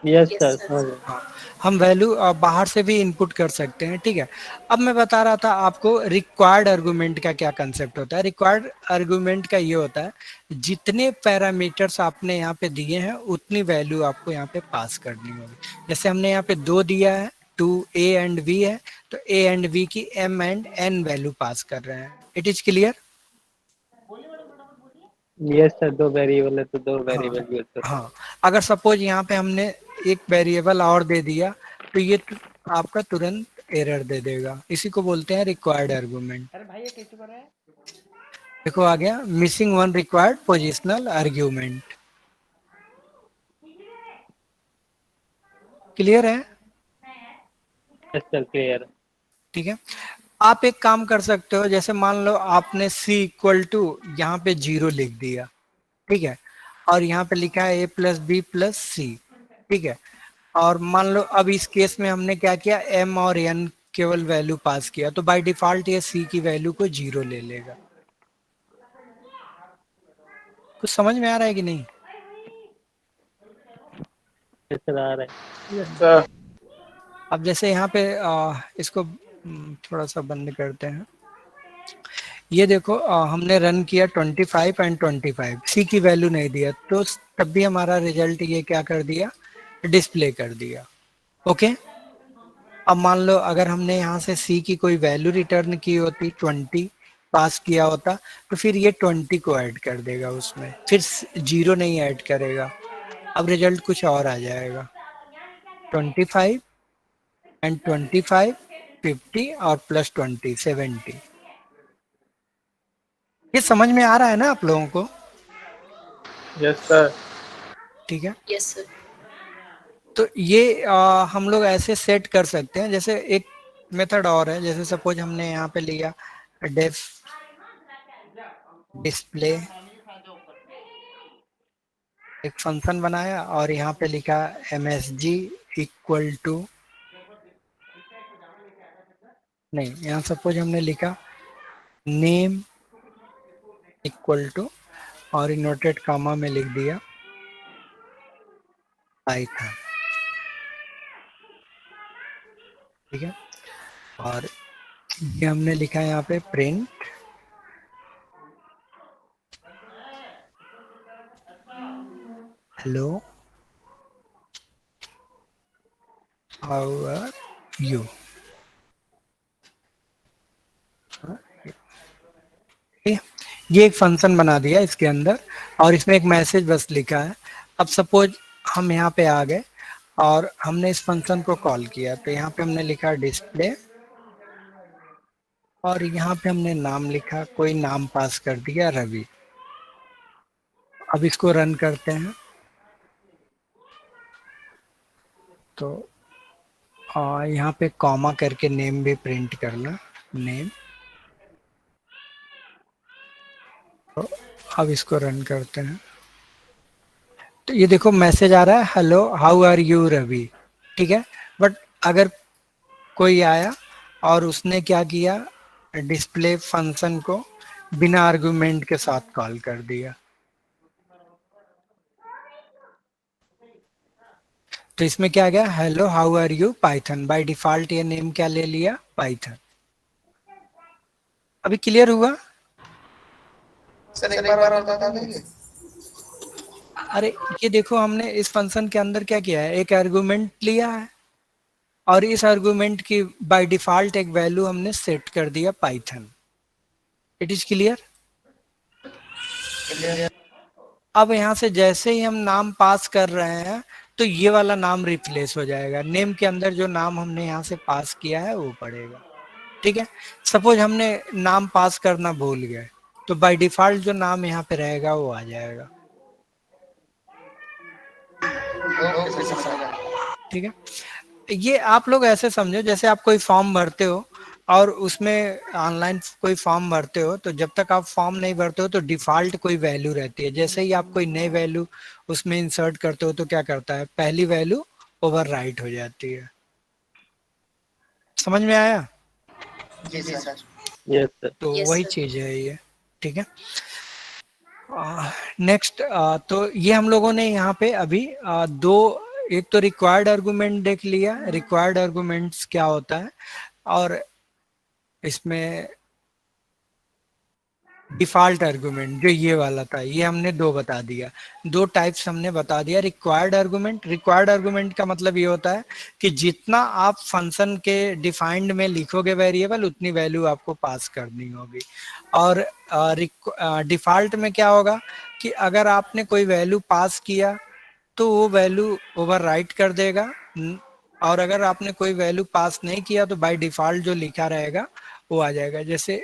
[SPEAKER 3] Yes
[SPEAKER 2] Yes,
[SPEAKER 3] sir,
[SPEAKER 2] sir.
[SPEAKER 3] समझ गए।
[SPEAKER 1] हाँ, हम वैल्यू बाहर से भी इनपुट कर सकते हैं, ठीक है। अब मैं बता रहा था आपको रिक्वायर्ड आर्गुमेंट का क्या कंसेप्ट होता है। रिक्वायर्ड आर्गुमेंट का ये होता है, जितने पैरामीटर्स आपने यहाँ पे दिए हैं उतनी वैल्यू आपको यहाँ पे पास करनी होगी। जैसे हमने यहाँ पे 2 दिया है, 2 ए एंड बी है, तो ए एंड बी की m and n value pass कर रहे हैं। It is clear?
[SPEAKER 3] Yes sir, दो वेरिएबल है तो दो
[SPEAKER 1] हाँ
[SPEAKER 3] वेरिएबल यूज करो।
[SPEAKER 1] हाँ, अगर सपोज यहाँ पे हमने एक वेरिएबल और दे दिया तो ये आपका तुरंत एरर दे देगा, इसी को बोलते हैं रिक्वायर्ड आर्गुमेंट। देखो आ गया, missing one required positional argument. Clear है?
[SPEAKER 3] Yes sir, clear.
[SPEAKER 1] ठीक है, आप एक काम कर सकते हो, जैसे मान लो आपने c इक्वल टू यहाँ पे 0 लिख दिया, ठीक है, और यहाँ पे लिखा है a प्लस बी प्लस सी, ठीक है, और मान लो अब इस केस में हमने क्या किया, m और n केवल वैल्यू पास किया, तो बाय डिफॉल्ट ये c की वैल्यू को 0 ले लेगा। कुछ समझ में आ रहा है कि नहीं?
[SPEAKER 3] यस सर, आ रहा है।
[SPEAKER 5] Yes sir.
[SPEAKER 1] अब जैसे यहाँ पे इसको थोड़ा सा बंद करते हैं। ये देखो हमने रन किया 25 एंड 25, सी की वैल्यू नहीं दिया, तो तब भी हमारा रिजल्ट ये क्या कर दिया, डिस्प्ले कर दिया। ओके, अब मान लो अगर हमने यहाँ से सी की कोई वैल्यू रिटर्न की होती, 20 पास किया होता, तो फिर ये 20 को ऐड कर देगा उसमें, फिर 0 नहीं ऐड करेगा। अब रिजल्ट कुछ और आ जाएगा, 25 एंड 25, 50 और प्लस 20, 70। ये समझ में आ रहा है ना आप लोगों को?
[SPEAKER 3] Yes sir.
[SPEAKER 1] ठीक है,
[SPEAKER 2] Yes, sir.
[SPEAKER 1] तो ये हम लोग ऐसे सेट कर सकते हैं। जैसे एक मेथड और है, जैसे सपोज हमने यहाँ पे लिया डेफ डिस्प्ले, एक फंक्शन बनाया और यहाँ पे लिखा msg इक्वल टू, नहीं यहाँ सपोज हमने लिखा नेम इक्वल टू, और इनवर्टेड कामा में लिख दिया पाइथन। ठीक है, और ये हमने लिखा है यहाँ पे print hello how are you. ये एक फंक्शन बना दिया इसके अंदर, और इसमें एक मैसेज बस लिखा है। अब सपोज हम यहाँ पे आ गए और हमने इस फंक्शन को कॉल किया, तो यहाँ पे हमने लिखा डिस्प्ले, और यहाँ पे हमने नाम लिखा, कोई नाम पास कर दिया रवि। अब इसको रन करते हैं, तो यहाँ पे कॉमा करके नेम भी प्रिंट करना, नेम। तो अब इसको रन करते हैं, तो ये देखो मैसेज आ रहा है hello how are you Ravi. ठीक है, बट अगर कोई आया और उसने क्या किया, डिस्प्ले फंक्शन को बिना आर्गुमेंट के साथ कॉल कर दिया, तो इसमें क्या गया, hello how are you Python. By default ये नेम क्या ले लिया, पाइथन। अभी क्लियर हुआ?
[SPEAKER 5] सर एक बार और बता देंगे?
[SPEAKER 1] अरे ये देखो हमने इस फंक्शन के अंदर क्या किया है, एक आर्गुमेंट लिया है और इस आर्गुमेंट की बाय डिफॉल्ट एक वैल्यू हमने सेट कर दिया पाइथन। It is clear? अब यहाँ से जैसे ही हम नाम पास कर रहे हैं, तो ये वाला नाम रिप्लेस हो जाएगा, नेम के अंदर जो नाम हमने यहाँ से पास किया है वो पड़ेगा। ठीक है, सपोज हमने नाम पास करना भूल गए, तो बाय डिफॉल्ट जो नाम यहाँ पे रहेगा वो आ जाएगा।
[SPEAKER 5] ओके सर, समझ गया।
[SPEAKER 1] ठीक है, ये आप लोग ऐसे समझो, जैसे आप कोई फॉर्म भरते हो और उसमें ऑनलाइन कोई फॉर्म भरते हो, तो जब तक आप फॉर्म नहीं भरते हो तो डिफॉल्ट कोई वैल्यू रहती है। जैसे ही आप कोई नई वैल्यू उसमें इंसर्ट करते हो तो क्या करता है, पहली वैल्यू ओवरराइट हो जाती है। समझ में आया?
[SPEAKER 5] जी सर।
[SPEAKER 3] Yes sir.
[SPEAKER 1] तो
[SPEAKER 2] Yes,
[SPEAKER 1] वही
[SPEAKER 2] sir.
[SPEAKER 1] चीज है ये। ठीक है, नेक्स्ट, तो ये हम लोगों ने यहाँ पे अभी दो, एक तो रिक्वायर्ड आर्गुमेंट देख लिया, रिक्वायर्ड आर्गुमेंट्स क्या होता है, और इसमें डिफॉल्ट आर्गुमेंट जो ये वाला था, ये हमने दो बता दिया, दो टाइप्स हमने बता दिया। रिक्वायर्ड आर्गुमेंट, रिक्वायर्ड आर्गुमेंट का मतलब ये होता है कि जितना आप फंक्शन के डिफाइंड में लिखोगे वेरिएबल, उतनी वैल्यू आपको पास करनी होगी। और डिफॉल्ट में क्या होगा कि अगर आपने कोई वैल्यू पास किया तो वो वैल्यू ओवरराइट कर देगा, और अगर आपने कोई वैल्यू पास नहीं किया तो बाय डिफॉल्ट जो लिखा रहेगा वो आ जाएगा। जैसे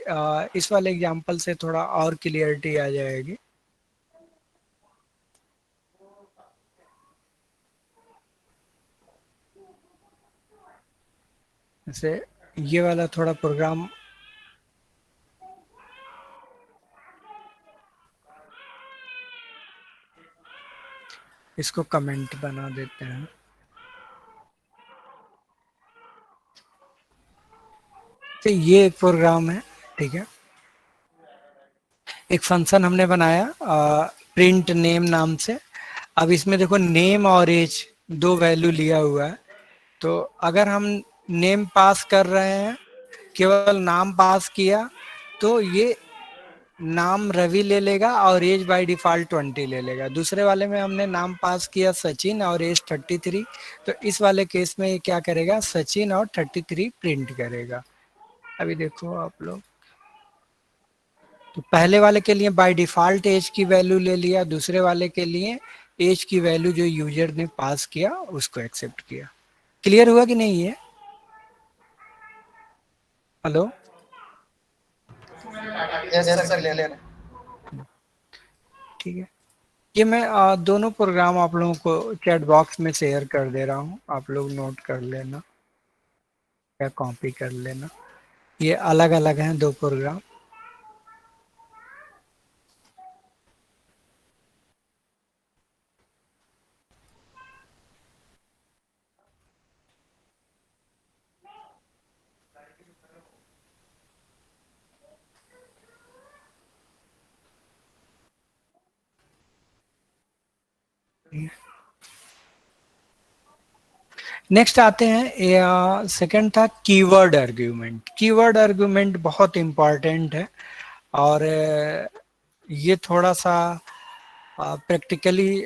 [SPEAKER 1] इस वाले एग्जांपल से थोड़ा और क्लियरिटी आ जाएगी। जैसे ये वाला थोड़ा प्रोग्राम इसको कमेंट बना देते हैं। तो ये एक प्रोग्राम है, ठीक है, एक फंक्शन हमने बनाया प्रिंट नेम नाम से। अब इसमें देखो नेम और एज दो वैल्यू लिया हुआ है। तो अगर हम नेम पास कर रहे हैं, केवल नाम पास किया, तो ये नाम रवि ले लेगा और एज बाय डिफॉल्ट 20 ले लेगा। दूसरे वाले में हमने नाम पास किया सचिन और एज 33, तो इस वाले केस में ये क्या करेगा, सचिन और 33 प्रिंट करेगा। अभी देखो आप लोग, तो पहले वाले के लिए बाय डिफॉल्ट एज की वैल्यू ले लिया, दूसरे वाले के लिए एज की वैल्यू जो यूजर ने पास किया उसको एक्सेप्ट किया। क्लियर हुआ कि नहीं है? Hello,
[SPEAKER 5] yes sir clear.
[SPEAKER 1] ठीक है। ये मैं दोनों प्रोग्राम आप लोगों को चैट बॉक्स में शेयर कर दे रहा हूँ, आप लोग नोट कर लेना या कॉपी कर लेना। ये अलग अलग हैं दो प्रोग्राम। नेक्स्ट आते हैं, सेकंड था कीवर्ड आर्ग्यूमेंट। कीवर्ड आर्ग्यूमेंट बहुत इंपॉर्टेंट है और ये थोड़ा सा प्रैक्टिकली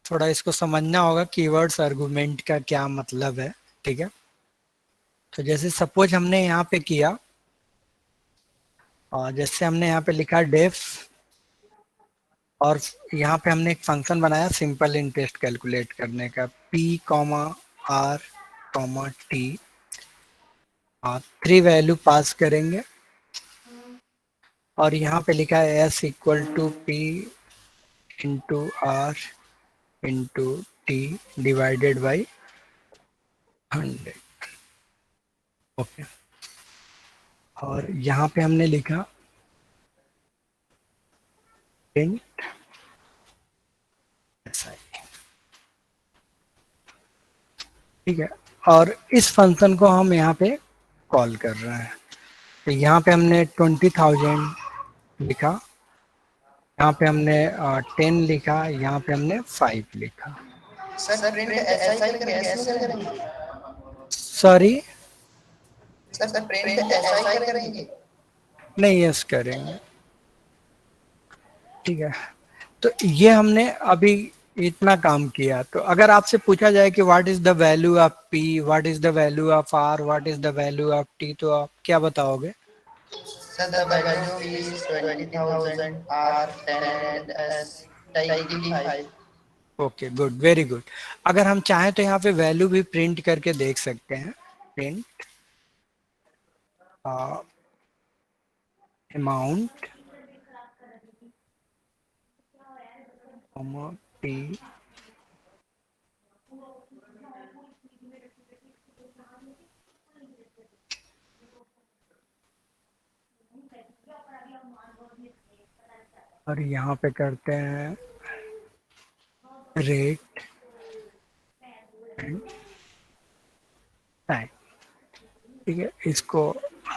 [SPEAKER 1] थोड़ा इसको समझना होगा, कीवर्ड्स आर्गुमेंट का क्या मतलब है। ठीक है, तो जैसे सपोज हमने यहाँ पे किया, और जैसे हमने यहाँ पे लिखा डेफ, और यहाँ पे हमने एक फंक्शन बनाया सिंपल इंटरेस्ट कैलकुलेट करने का, p comma r comma t, 3 value pass करेंगे और यहाँ पे लिखा है s equal to p into r into t divided by 100। Okay, और यहाँ पे हमने लिखा प्रिंट ठीक है, और इस फंक्शन को हम यहाँ पे कॉल कर रहे हैं। तो यहाँ पे हमने 20,000 लिखा, यहाँ पे हमने 10 लिखा, यहाँ पे हमने 5 लिखा।
[SPEAKER 5] सर प्रिंट ऐसा ही करेंगे, ऐसा करेंगे?
[SPEAKER 1] सॉरी
[SPEAKER 5] सर प्रिंट ऐसा ही करेंगे?
[SPEAKER 1] नहीं, यस करेंगे। ठीक है, तो ये हमने अभी इतना काम किया। तो अगर आपसे पूछा जाए कि what is the value of p, what is the value of r, what is the value of t, तो आप क्या बताओगे?
[SPEAKER 5] Sir the value is 20,000, r 10 and s 25।
[SPEAKER 1] Okay, good, very good. अगर हम चाहें तो यहाँ पे वैल्यू भी प्रिंट करके देख सकते हैं। प्रिंट अमाउंट p और यहाँ पे करते हैं रेट एंड टाइम। ठीक है, इसको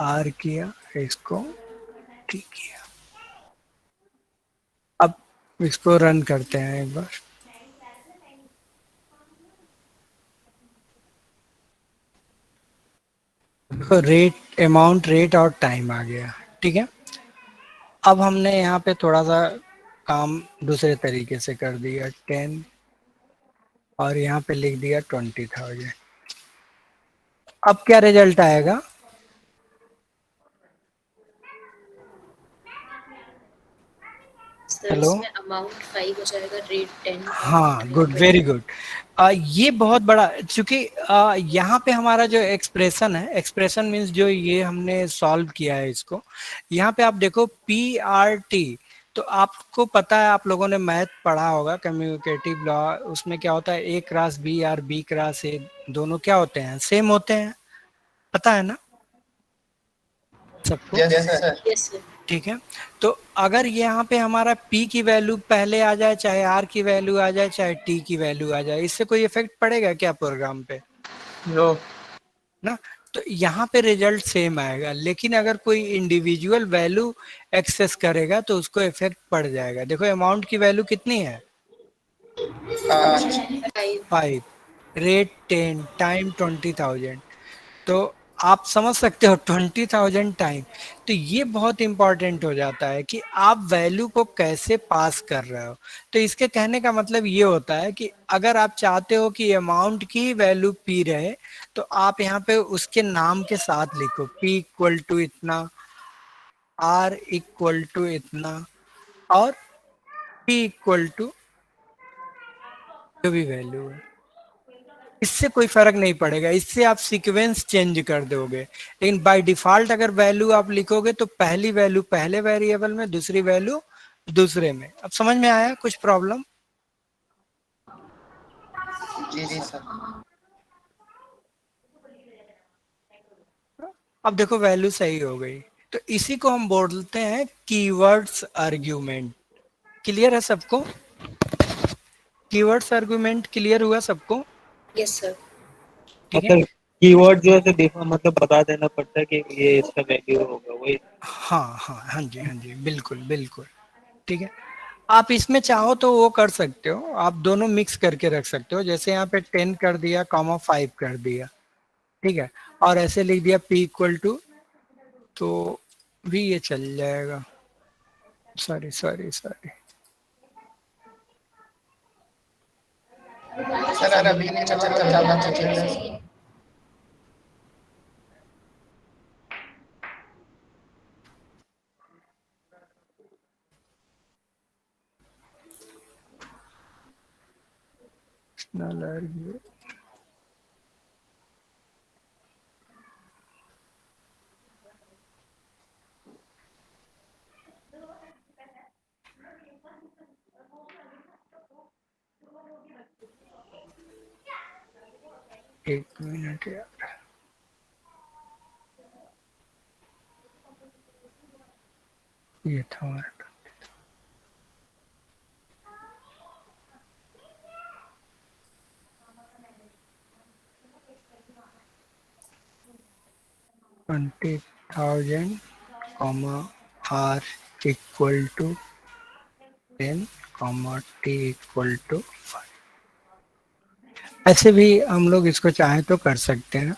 [SPEAKER 1] R किया, इसको T किया। अब इसको रन करते हैं एक बार। तो रेट, अमाउंट, रेट और टाइम आ गया। ठीक है, अब हमने यहाँ पे थोड़ा सा काम दूसरे तरीके से कर दिया, 10 और यहाँ पे लिख दिया 20,000। अब क्या रिजल्ट आएगा?
[SPEAKER 2] सर
[SPEAKER 1] हेलो,
[SPEAKER 2] इसमें अमाउंट 5 हो जाएगा, रेट 10।
[SPEAKER 1] हाँ, गुड, वेरी गुड। ये बहुत बड़ा, क्योंकि यहाँ पे हमारा जो एक्सप्रेशन है, एक्सप्रेशन मीन्स जो ये हमने सॉल्व किया है इसको, यहाँ पे आप देखो PRT, तो आपको पता है, आप लोगों ने मैथ पढ़ा होगा, कम्युनिकेटिव लॉ, उसमें क्या होता है, A क्रॉस B और B क्रॉस A दोनों क्या होते हैं, सेम होते हैं, पता है ना सबको?
[SPEAKER 5] Yes sir.
[SPEAKER 2] Yes sir.
[SPEAKER 1] ठीक है, तो अगर यहाँ पे हमारा P की वैल्यू पहले आ जाए, चाहे R की वैल्यू आ जाए, चाहे T की वैल्यू आ जाए, इससे कोई इफेक्ट पड़ेगा क्या प्रोग्राम पे?
[SPEAKER 5] नो
[SPEAKER 1] ना, तो यहाँ पे रिजल्ट सेम आएगा। लेकिन अगर कोई इंडिविजुअल वैल्यू एक्सेस करेगा तो उसको इफेक्ट पड़ जाएगा। देखो अमाउंट की वैल्यू कितनी है,
[SPEAKER 5] 5।
[SPEAKER 2] 5।
[SPEAKER 1] 5, रेट 10 टाइम 20,000। तो आप समझ सकते हो 20,000 टाइम। तो ये बहुत इंपॉर्टेंट हो जाता है कि आप वैल्यू को कैसे पास कर रहे हो। तो इसके कहने का मतलब ये होता है कि अगर आप चाहते हो कि अमाउंट की वैल्यू पी रहे, तो आप यहाँ पे उसके नाम के साथ लिखो पी इक्वल टू इतना, आर इक्वल टू इतना, और पी इक्वल टू जो भी वैल्यू है। इससे कोई फर्क नहीं पड़ेगा, इससे आप सीक्वेंस चेंज कर दोगे। लेकिन बाय डिफॉल्ट अगर वैल्यू आप लिखोगे तो पहली वैल्यू पहले वेरिएबल में, दूसरी वैल्यू दूसरे में। अब समझ में आया कुछ प्रॉब्लम?
[SPEAKER 5] जी जी सर।
[SPEAKER 1] अब देखो वैल्यू सही हो गई, तो इसी को हम बोलते हैं कीवर्ड्स आर्ग्यूमेंट। क्लियर है सबको? कीवर्ड्स आर्ग्यूमेंट क्लियर हुआ सबको?
[SPEAKER 2] Yes sir.
[SPEAKER 1] ठीक है।
[SPEAKER 3] मतलब कीवर्ड जो है तो देखो मतलब बता देना पड़ता है कि ये इसका वैल्यू होगा वही।
[SPEAKER 1] हाँ हाँ हाँ जी, हाँ जी, बिल्कुल बिल्कुल। ठीक है। आप इसमें चाहो तो वो कर सकते हो, आप दोनों मिक्स करके रख सकते हो। जैसे यहाँ पे 10 कर दिया, कॉमा 5 कर दिया, ठीक है, और ऐसे लिख दिया p इक्वल टू, तो भी ये चल जाएगा। सॉरी सॉरी सॉरी,
[SPEAKER 5] सर अभी नहीं चल चल चल चल चल।
[SPEAKER 1] 1 मिनट यार, ये था हमारा 20,000 comma r equal to 10 comma t equal to 5। ऐसे भी हम लोग इसको चाहे तो कर सकते हैं।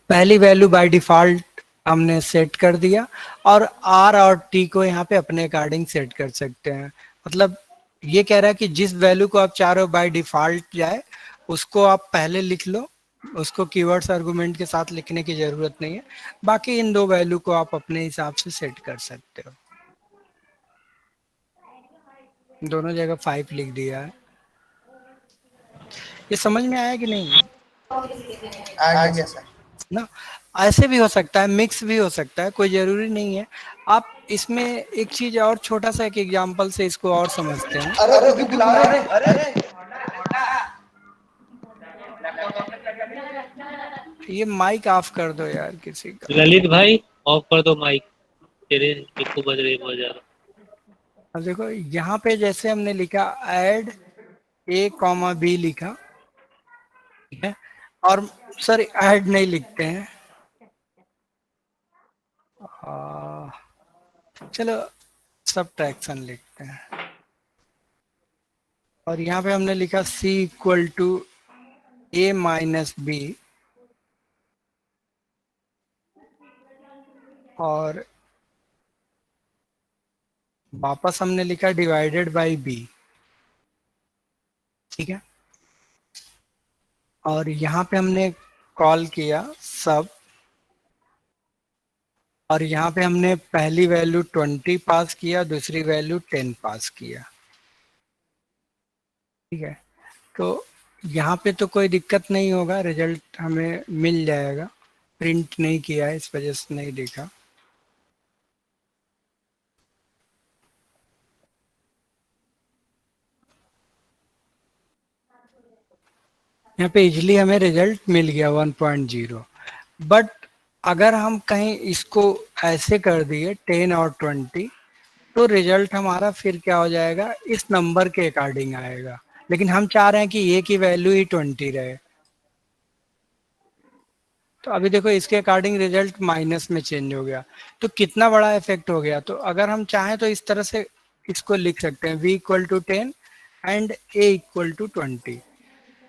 [SPEAKER 1] पहली वैल्यू बाय डिफॉल्ट हमने सेट कर दिया, और आर और टी को यहाँ पे अपने अकॉर्डिंग सेट कर सकते हैं। मतलब ये कह रहा है कि जिस वैल्यू को आप चाह रहे हो बाय डिफॉल्ट जाए, उसको आप पहले लिख लो, उसको कीवर्ड्स आर्गुमेंट के साथ लिखने की जरूरत नहीं है। बाकी इन दो वैल्यू को आप अपने हिसाब से सेट कर सकते हो। दोनों जगह 5 लिख दिया है। ये समझ में आया कि नहीं?
[SPEAKER 5] आ गया सर।
[SPEAKER 1] ना, ऐसे भी हो सकता है, मिक्स भी हो सकता है, कोई जरूरी नहीं है। आप इसमें एक चीज और, छोटा सा एक एग्जांपल से इसको और समझते हैं।
[SPEAKER 5] अरे रुक बुला रहे। अरे
[SPEAKER 1] ये माइक ऑफ कर दो यार किसी का।
[SPEAKER 3] ललित भाई ऑफ कर दो माइक, तेरे इको बज रही बहुत ज्यादा।
[SPEAKER 1] अब देखो यहाँ पे जैसे हमने लिखा ऐड a कॉमा बी लिखा, ठीक है, और सर ऐड नहीं लिखते हैं, चलो सबट्रैक्शन लिखते हैं। और यहाँ पे हमने लिखा c equal to a minus b, और वापस हमने लिखा डिवाइडेड बाय बी, ठीक है। और यहाँ पे हमने कॉल किया सब, और यहाँ पे हमने पहली वैल्यू 20 पास किया, दूसरी वैल्यू 10 पास किया, ठीक है। तो यहाँ पे तो कोई दिक्कत नहीं होगा, रिजल्ट हमें मिल जाएगा। प्रिंट नहीं किया है इस वजह से नहीं दिखा। यहाँ पे इजली हमें रिजल्ट मिल गया 1.0। बट अगर हम कहीं इसको ऐसे कर दिए 10 और 20, तो रिजल्ट हमारा फिर क्या हो जाएगा, इस नंबर के अकॉर्डिंग आएगा। लेकिन हम चाह रहे हैं कि ए की वैल्यू ही 20 रहे। तो अभी देखो इसके अकॉर्डिंग रिजल्ट माइनस में चेंज हो गया, तो कितना बड़ा इफेक्ट हो गया। तो अगर हम चाहें तो इस तरह से इसको लिख सकते हैं v equal to 10 and a equal to 20।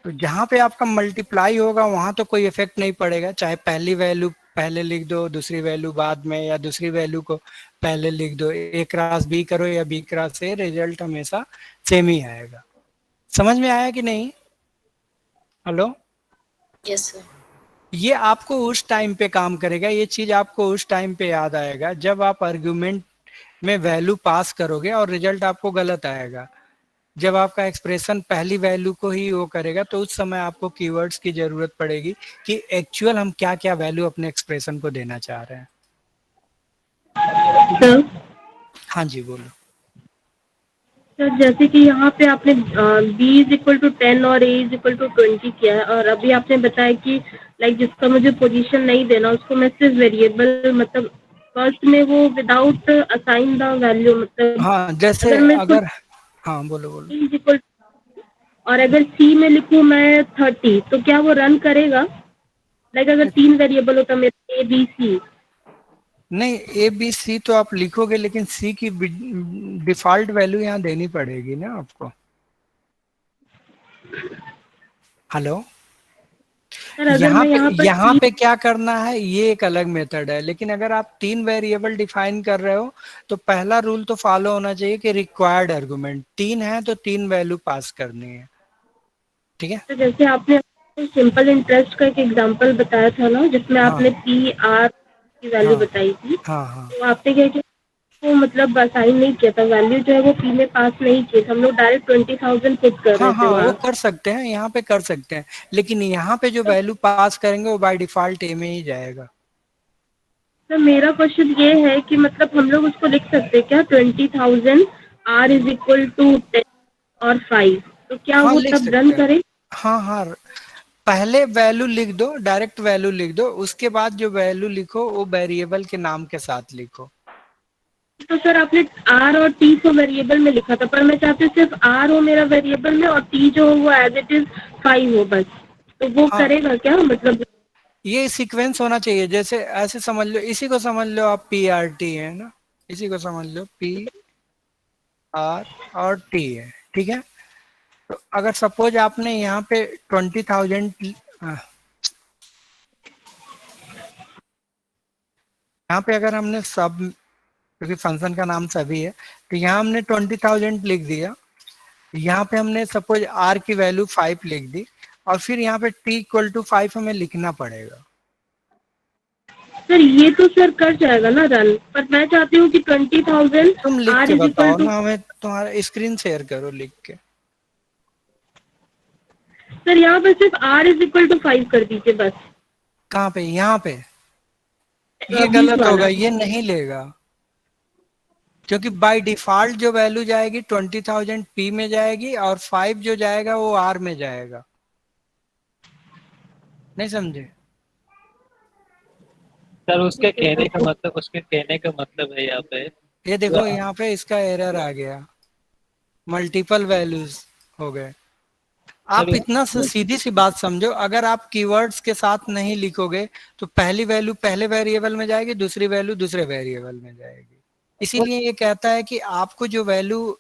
[SPEAKER 1] तो जहाँ पे आपका मल्टीप्लाई होगा वहां तो कोई इफेक्ट नहीं पड़ेगा, चाहे पहली वैल्यू पहले लिख दो, दूसरी वैल्यू बाद में, या दूसरी वैल्यू को पहले लिख दो, ए क्रॉस बी करो या बी क्रॉस ए, रिजल्ट हमेशा सेम ही आएगा। समझ में आया कि नहीं? हेलो?
[SPEAKER 2] Yes sir.
[SPEAKER 1] ये आपको उस टाइम पे काम करेगा, ये चीज आपको उस टाइम पे याद आएगा जब आप आर्गुमेंट में वैल्यू पास करोगे और रिजल्ट आपको गलत आएगा। जब आपका एक्सप्रेशन पहली वैल्यू को ही वो करेगा तो उस समय आपको कीवर्ड्स की जरूरत पड़ेगी कि एक्चुअल हम क्या क्या वैल्यू अपने एक्सप्रेशन को देना चाह रहे हैं।
[SPEAKER 4] सर
[SPEAKER 1] हाँ जी बोलो।
[SPEAKER 4] सर जैसे कि यहाँ पे आपने b इज इक्वल टू 10 और a इज इक्वल टू 20 किया है, और अभी आपने बताया कि लाइक जिसका मुझे पोजीशन नहीं देना उसको मैं सिर्फ वेरिएबल मतलब फर्स्ट में वो विदाउट असाइन द वैल्यू, मतलब
[SPEAKER 1] हाँ जैसे
[SPEAKER 4] अगर मैं
[SPEAKER 1] अगर हाँ बोलो बोलो।
[SPEAKER 4] b इज इक्वल, और अगर c में लिखूं मैं 30 तो क्या वो रन करेगा? लाइक अगर 3 वेरिएबल होता मेरे a b c।
[SPEAKER 1] नहीं, ए बी सी तो आप लिखोगे लेकिन सी की डिफॉल्ट वैल्यू यहाँ देनी पड़ेगी ना आपको। हेलो?
[SPEAKER 4] सर अगर मैं यहाँ पर
[SPEAKER 1] यहाँ
[SPEAKER 4] c,
[SPEAKER 1] पे क्या करना है ये एक अलग मेथड है, लेकिन अगर आप 3 वेरिएबल डिफाइन कर रहे हो तो पहला रूल तो फॉलो होना चाहिए कि रिक्वायर्ड आर्गुमेंट 3 है तो 3 वैल्यू पास करनी है। ठीक है?
[SPEAKER 4] तो जैसे आपने सिंपल इंटरेस्ट का एक एग्जांपल बताया था ना जिसमें
[SPEAKER 1] हाँ
[SPEAKER 4] आपने पी आर की वैल्यू
[SPEAKER 1] हाँ
[SPEAKER 4] बताई थी,
[SPEAKER 1] हाँ हाँ
[SPEAKER 4] तो आपने क्या किया, वो मतलब असाइन नहीं किया था, वैल्यू जो है वो पी में पास नहीं की था, हम लोग डायरेक्ट 20,000 पुट कर
[SPEAKER 1] हाँ
[SPEAKER 4] रहे थे
[SPEAKER 1] हाँ वो
[SPEAKER 4] वहाँ।
[SPEAKER 1] कर सकते हैं, यहाँ पे कर सकते हैं, लेकिन यहाँ पे जो वैल्यू पास करेंगे वो बाय डिफॉल्ट ए में ही जाएगा।
[SPEAKER 4] तो मेरा क्वेश्चन ये है कि मतलब हम लोग उसको लिख सकते हैं क्या 20,000 आर इज इक्वल टू 10 और 5, तो क्या
[SPEAKER 1] हाँ
[SPEAKER 4] वो
[SPEAKER 1] लिख
[SPEAKER 4] तब रन
[SPEAKER 1] सकते हैं।
[SPEAKER 4] करे?
[SPEAKER 1] हाँ हाँ, पहले वैल्यू लिख दो, डायरेक्ट वैल्यू लिख दो, उसके बाद जो वैल्यू लिखो वो वेरिएबल के नाम के साथ लिखो।
[SPEAKER 4] तो सर आपने आर और टी को वेरिएबल में लिखा था, पर मैं चाहती हूँ सिर्फ आर हो मेरा वेरिएबल में और टी जो हो वो एज इट इज 5 हो बस, तो वो
[SPEAKER 1] हाँ
[SPEAKER 4] करेगा क्या मतलब?
[SPEAKER 1] ये सीक्वेंस होना चाहिए, जैसे ऐसे समझ लो, इसी को समझ लो आप, पी आर टी है ना, इसी को समझ लो पी आर और टी है। ठीक है? तो अगर सपोज आपने यहाँ पे 20,000, यहाँ पे अगर हमने सब, क्योंकि फंक्शन का नाम सभी है, तो यहाँ हमने 20,000 लिख दिया, यहाँ पे हमने सपोज आर की वैल्यू 5 लिख दी, और फिर यहाँ पे टी इक्वल टू 5 हमें लिखना पड़ेगा।
[SPEAKER 4] सर ये तो सर कर जाएगा ना रन, पर मैं चाहती हूँ कि 20,000
[SPEAKER 1] तुम लिख
[SPEAKER 4] आर
[SPEAKER 1] के
[SPEAKER 4] इज इक्वल
[SPEAKER 1] बताओ
[SPEAKER 4] टू,
[SPEAKER 1] ना हमें, तुम्हारा स्क्रीन शेयर करो लिख के।
[SPEAKER 4] सर यहाँ पे सिर्फ आर इज इक्वल टू 5 कर दीजिए बस।
[SPEAKER 1] कहाँ पे? यहाँ पे? ये
[SPEAKER 4] 20
[SPEAKER 1] गलत
[SPEAKER 4] वाला।
[SPEAKER 1] होगा, ये नहीं लेगा, क्योंकि बाय डिफॉल्ट जो वैल्यू जाएगी 20,000 पी में जाएगी और 5 जो जाएगा वो आर में जाएगा। नहीं समझे?
[SPEAKER 3] सर उसके कहने का मतलब है यहाँ पे
[SPEAKER 1] ये देखो यहाँ पे इसका एरर आ गया, मल्टीपल वैल्यूज हो गए। आप
[SPEAKER 3] सर
[SPEAKER 1] इतना सीधी सी बात समझो, अगर आप कीवर्ड्स के साथ नहीं लिखोगे तो पहली वैल्यू पहले वेरिएबल में जाएगी, दूसरी वैल्यू दूसरे वेरिएबल में जाएगी। इसीलिए ये कहता है कि आपको जो वैल्यू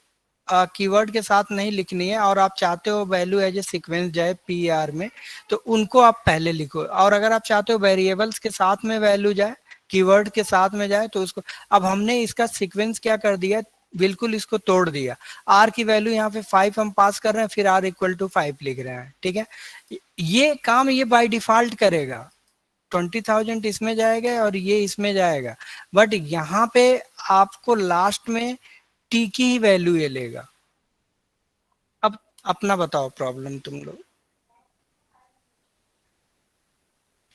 [SPEAKER 1] कीवर्ड के साथ नहीं लिखनी है और आप चाहते हो वैल्यू एज ए सीक्वेंस जाए पी आर में, तो उनको आप पहले लिखो, और अगर आप चाहते हो वेरिएबल्स के साथ में वैल्यू जाए, कीवर्ड के साथ में जाए, तो उसको, अब हमने इसका सीक्वेंस क्या कर दिया, बिल्कुल इसको तोड़ दिया। आर की वैल्यू यहाँ पे 5 हम पास कर रहे हैं, फिर आर इक्वल टू 5 लिख रहे हैं। ठीक है? ये काम ये बाय डिफॉल्ट करेगा, 20,000 इसमें जाएगा और ये इसमें जाएगा, बट यहाँ पे आपको लास्ट में टी की ही वैल्यू ये लेगा। अब अपना बताओ प्रॉब्लम तुम लोग।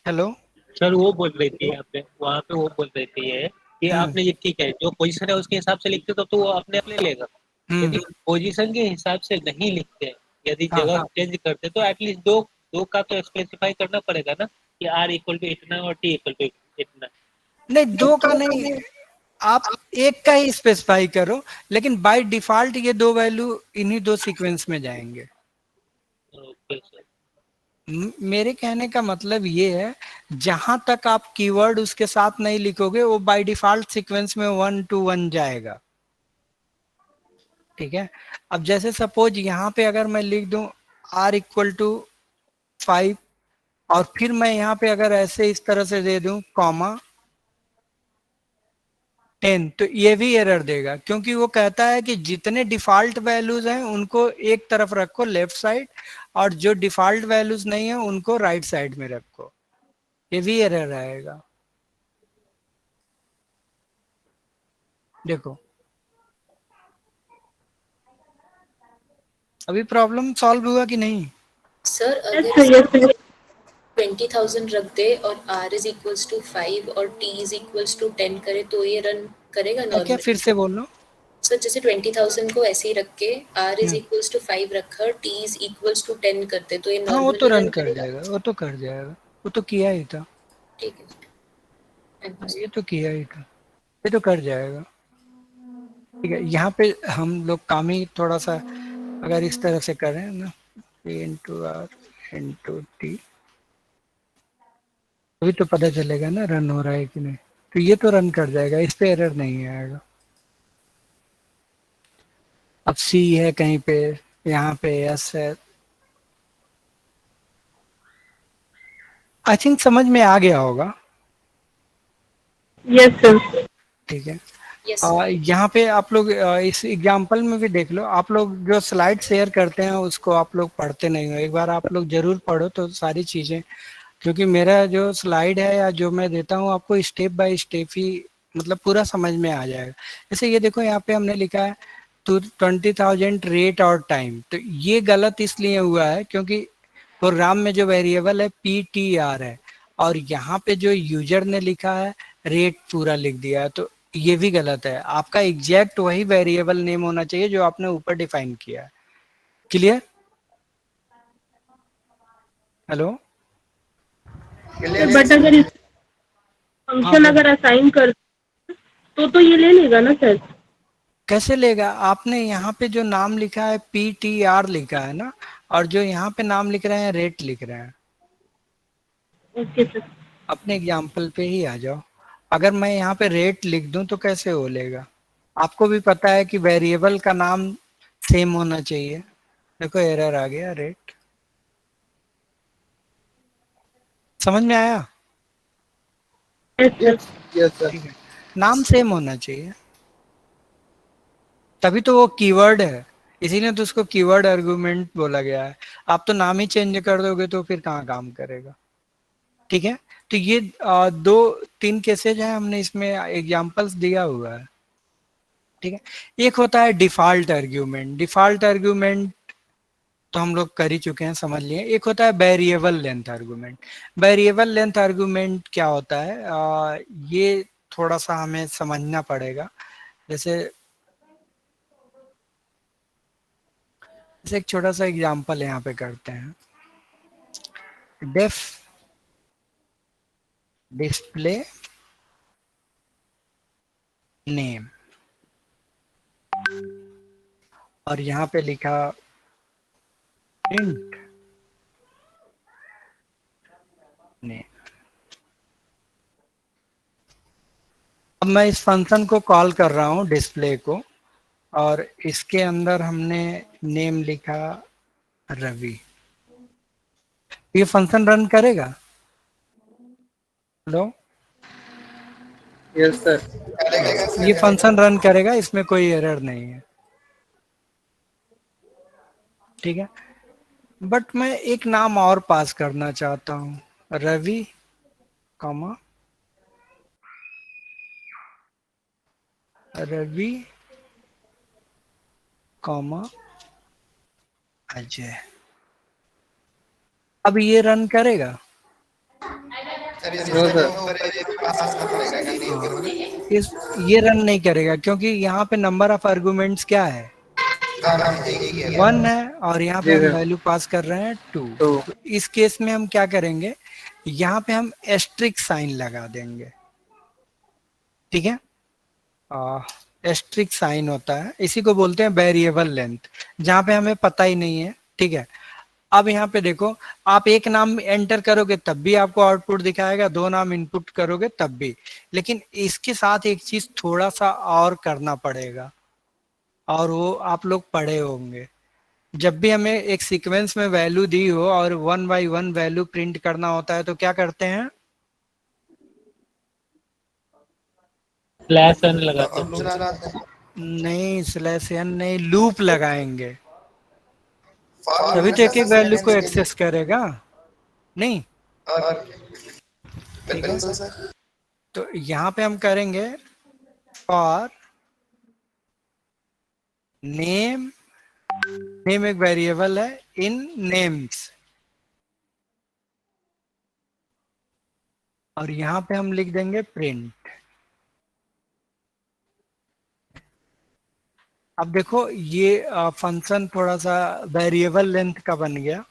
[SPEAKER 1] हेलो?
[SPEAKER 3] सर वो बोल रही थी यहाँ पे, वहाँ पे वो बोल रही थी ये कि आपने ये ठीक है जो पोजीशन है उसके हिसाब से लिखते तो वो अपने अपने लेगा। यदि
[SPEAKER 1] हम्म।
[SPEAKER 3] पोजीशन के हिसाब से नहीं लिखते, यदि
[SPEAKER 1] हाँ
[SPEAKER 3] जगह चेंज करते तो एटलीस्ट दो दो का तो स्पेसिफाई करना पड़ेगा ना कि आर इक्वल टू इतना और टी इक्वल टू इतना।
[SPEAKER 1] नहीं, दो का नहीं, आप एक का ही स्पेसिफाई करो, लेकिन बाय डिफॉल्ट ये दो वैल्यू इन्हीं दो सीक्वेंस में जाएंगे।
[SPEAKER 3] Okay sir.
[SPEAKER 1] मेरे कहने का मतलब ये है, जहां तक आप कीवर्ड उसके साथ नहीं लिखोगे वो बाय डिफॉल्ट सीक्वेंस में 1 to 1 जाएगा। ठीक है? अब जैसे सपोज यहाँ पे अगर मैं लिख दूं आर इक्वल टू 5 और फिर मैं यहाँ पे अगर ऐसे इस तरह से दे दूं कॉमा 10, तो ये भी एरर देगा, क्योंकि वो कहता है कि जितने डिफॉल्ट वैल्यूज हैं उनको एक तरफ रखो लेफ्ट साइड, और जो डिफॉल्ट वैल्यूज नहीं है उनको राइट साइड में रखो। ये भी एरर आएगा। देखो अभी प्रॉब्लम सॉल्व हुआ कि नहीं?
[SPEAKER 2] सर
[SPEAKER 4] यस
[SPEAKER 2] अगर
[SPEAKER 4] सर, यस सर।
[SPEAKER 2] 20,000 रख दे और R इज इक्वल्स टू 5 और T इज इक्वल्स टू 10 करे तो ये रन करेगा
[SPEAKER 1] क्या
[SPEAKER 2] नॉर्मल?
[SPEAKER 1] फिर से बोल लो।
[SPEAKER 2] सर जैसे 20,000 को ऐसे ही रख के R is
[SPEAKER 1] hmm.
[SPEAKER 2] Equals to 5 रखा, T इज इक्वल्स टू 10 करते तो ये
[SPEAKER 1] हाँ वो तो
[SPEAKER 2] नॉर्मली
[SPEAKER 1] रन
[SPEAKER 2] रन
[SPEAKER 1] कर
[SPEAKER 2] करेगा?
[SPEAKER 1] जाएगा, वो तो कर जाएगा, वो तो किया ही था।
[SPEAKER 2] ठीक है। Thank you, sir.
[SPEAKER 1] ये तो किया ही था, ये तो कर जाएगा। ठीक है, यहाँ पे हम लोग काम ही थोड़ा सा अगर इस तरह से करें ना, P into R into T, अभी तो पता चलेगा ना रन हो रहा है कि नहीं। तो ये तो रन कर जाएगा, इस पे एरर नहीं आएगा। अब सी है कहीं पे, यहाँ पे एस है। आई थिंक समझ में आ गया होगा।
[SPEAKER 4] Yes sir.
[SPEAKER 1] ठीक है।
[SPEAKER 2] Yes, sir.
[SPEAKER 1] यहाँ पे आप लोग इस एग्जाम्पल में भी देख लो। आप लोग जो स्लाइड शेयर करते हैं उसको आप लोग पढ़ते नहीं हो, एक बार आप लोग जरूर पढ़ो तो सारी चीजें, क्योंकि मेरा जो स्लाइड है या जो मैं देता हूँ आपको स्टेप बाय स्टेप ही मतलब पूरा समझ में आ जाएगा। जैसे ये देखो यहाँ पे हमने लिखा है टू 20,000 रेट और टाइम, तो ये गलत इसलिए हुआ है क्योंकि प्रोग्राम में जो वेरिएबल है PTR है, और यहाँ पे जो यूजर ने लिखा है रेट पूरा लिख दिया है, तो ये भी गलत है। आपका एग्जैक्ट वही वेरिएबल नेम होना चाहिए जो आपने ऊपर डिफाइन किया है। क्लियर? हेलो?
[SPEAKER 4] बट अगर इस फंक्शन अगर असाइन कर तो ये ले लेगा ना सर?
[SPEAKER 1] कैसे लेगा? आपने यहाँ पे जो नाम लिखा है PTR लिखा है ना, और जो यहाँ पे नाम लिख रहे हैं रेट लिख रहे हैं।
[SPEAKER 4] Okay sir.
[SPEAKER 1] अपने एग्जाम्पल पे ही आ जाओ। अगर मैं यहाँ पे रेट लिख दूं तो कैसे हो लेगा? आपको भी पता है कि वेरिएबल का नाम सेम होना चाहिए। देखो एरर आ गया, रेट। समझ में आया?
[SPEAKER 4] Yes sir.
[SPEAKER 5] Yes sir.
[SPEAKER 1] ठीक है, नाम सेम होना चाहिए, तभी तो वो कीवर्ड है, इसीलिए तो उसको कीवर्ड आर्गुमेंट बोला गया है। आप तो नाम ही चेंज कर दोगे तो फिर कहाँ काम करेगा। ठीक है, तो ये 2-3 केसेज हैं, हमने इसमें एग्जांपल्स दिया हुआ है। ठीक है, एक होता है डिफॉल्ट आर्ग्यूमेंट। डिफॉल्ट आर्ग्यूमेंट तो हम लोग कर ही चुके हैं, समझ लिए। एक होता है variable length argument. Variable length argument क्या होता है, ये थोड़ा सा हमें समझना पड़ेगा। जैसे एक छोटा सा एग्जांपल यहाँ पे करते हैं। डेफ डिस्प्ले नेम, और यहाँ पे लिखा प्रिंट नेम। अब मैं इस फंक्शन को कॉल कर रहा हूँ डिस्प्ले को, और इसके अंदर हमने नेम लिखा रवि। ये फंक्शन रन करेगा? हेलो?
[SPEAKER 5] Yes sir.
[SPEAKER 1] ये फंक्शन रन करेगा, इसमें कोई एरर नहीं है। ठीक है, बट मैं एक नाम और पास करना चाहता हूँ, रवि कॉमा रवि कॉमा अजय। अब ये रन करेगा?
[SPEAKER 5] सर इसमें जो ऊपर ये पास करना पड़ेगा कि नहीं करोगे?
[SPEAKER 1] इस ये रन नहीं करेगा, क्योंकि यहाँ पे नंबर ऑफ आर्गुमेंट्स क्या है?
[SPEAKER 5] एक ही है।
[SPEAKER 1] 1 है, और यहाँ पे हम वैल्यू पास कर रहे हैं 2।
[SPEAKER 5] तो
[SPEAKER 1] तो इस केस में हम क्या करेंगे, यहाँ पे हम एस्ट्रिक साइन लगा देंगे। ठीक है, एस्ट्रिक साइन होता है, इसी को बोलते हैं वेरिएबल लेंथ, जहाँ पे हमें पता ही नहीं है। ठीक है, अब यहाँ पे देखो, आप एक नाम एंटर करोगे तब भी आपको आउटपुट दिखाएगा, 2 नाम इनपुट करोगे तब भी। लेकिन इसके साथ एक चीज थोड़ा सा और करना पड़ेगा, और वो आप लोग पढ़े होंगे। जब भी हमें एक सीक्वेंस में वैल्यू दी हो और 1 बाई 1 वैल्यू प्रिंट करना होता है तो क्या करते हैं?
[SPEAKER 3] स्लैश एन लगाते
[SPEAKER 5] अब
[SPEAKER 3] हैं।
[SPEAKER 5] चला रहा था
[SPEAKER 1] नहीं, स्लैश एन नहीं, लूप लगाएंगे,
[SPEAKER 5] फॉर
[SPEAKER 1] तभी
[SPEAKER 5] लूप
[SPEAKER 1] तो एक एक वैल्यू को
[SPEAKER 5] सीक्वेंस के लिए
[SPEAKER 1] एक्सेस करेगा। नहीं,
[SPEAKER 5] और
[SPEAKER 1] ठीक है।
[SPEAKER 5] बिल्कुल सर।
[SPEAKER 1] तो यहाँ पे हम करेंगे फॉर नेम, नेम एक वेरिएबल है, इन नेम्स, और यहाँ पे हम लिख देंगे प्रिंट। अब देखो ये फंक्शन थोड़ा सा वेरिएबल लेंथ का बन गया।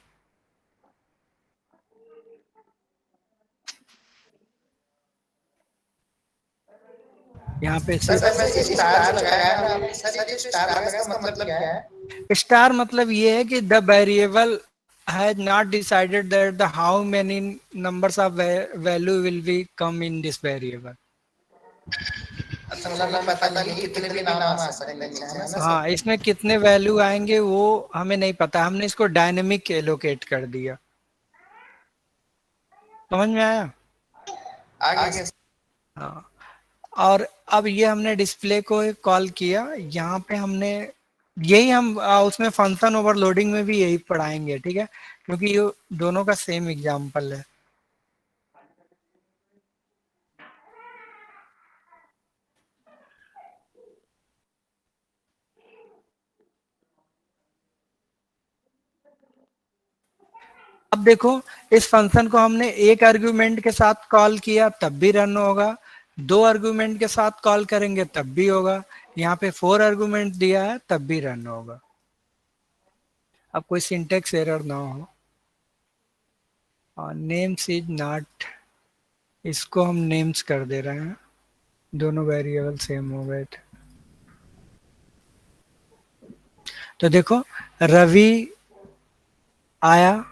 [SPEAKER 1] यहाँ पे
[SPEAKER 5] सर
[SPEAKER 1] सिर्फ
[SPEAKER 5] वैसे स्टार जो लगाया है ना आपने, सर ये जो स्टार लगा इसका मतलब क्या है?
[SPEAKER 1] स्टार मतलब ये है कि the variable has not decided that the how many numbers of value will be come in this variable.
[SPEAKER 5] अच्छा मतलब हमें पता नहीं है कितने भी नाम आ सकते हैं नीचे, है ना सर?
[SPEAKER 1] हाँ, इसमें कितने वैल्यू आएंगे वो हमें नहीं पता, हमने इसको डायनेमिक एलोकेट कर दिया। समझ में आया?
[SPEAKER 5] आगे
[SPEAKER 1] हाँ। और अब ये हमने डिस्प्ले को कॉल किया, यहाँ पे हमने यही हम उसमें फंक्शन ओवरलोडिंग में भी यही पढ़ाएंगे, ठीक है, क्योंकि ये दोनों का सेम एग्जाम्पल है। अब देखो इस फंक्शन को हमने एक आर्गुमेंट के साथ कॉल किया तब भी रन होगा, दो आर्गुमेंट के साथ कॉल करेंगे तब भी होगा, यहाँ पे 4 आर्गुमेंट दिया है तब भी रन होगा। अब कोई सिंटेक्स एरर ना हो। नेम्स इज नॉट, इसको हम नेम्स कर दे रहे हैं, दोनों वेरिएबल सेम हो गए थे। तो देखो रवि आया,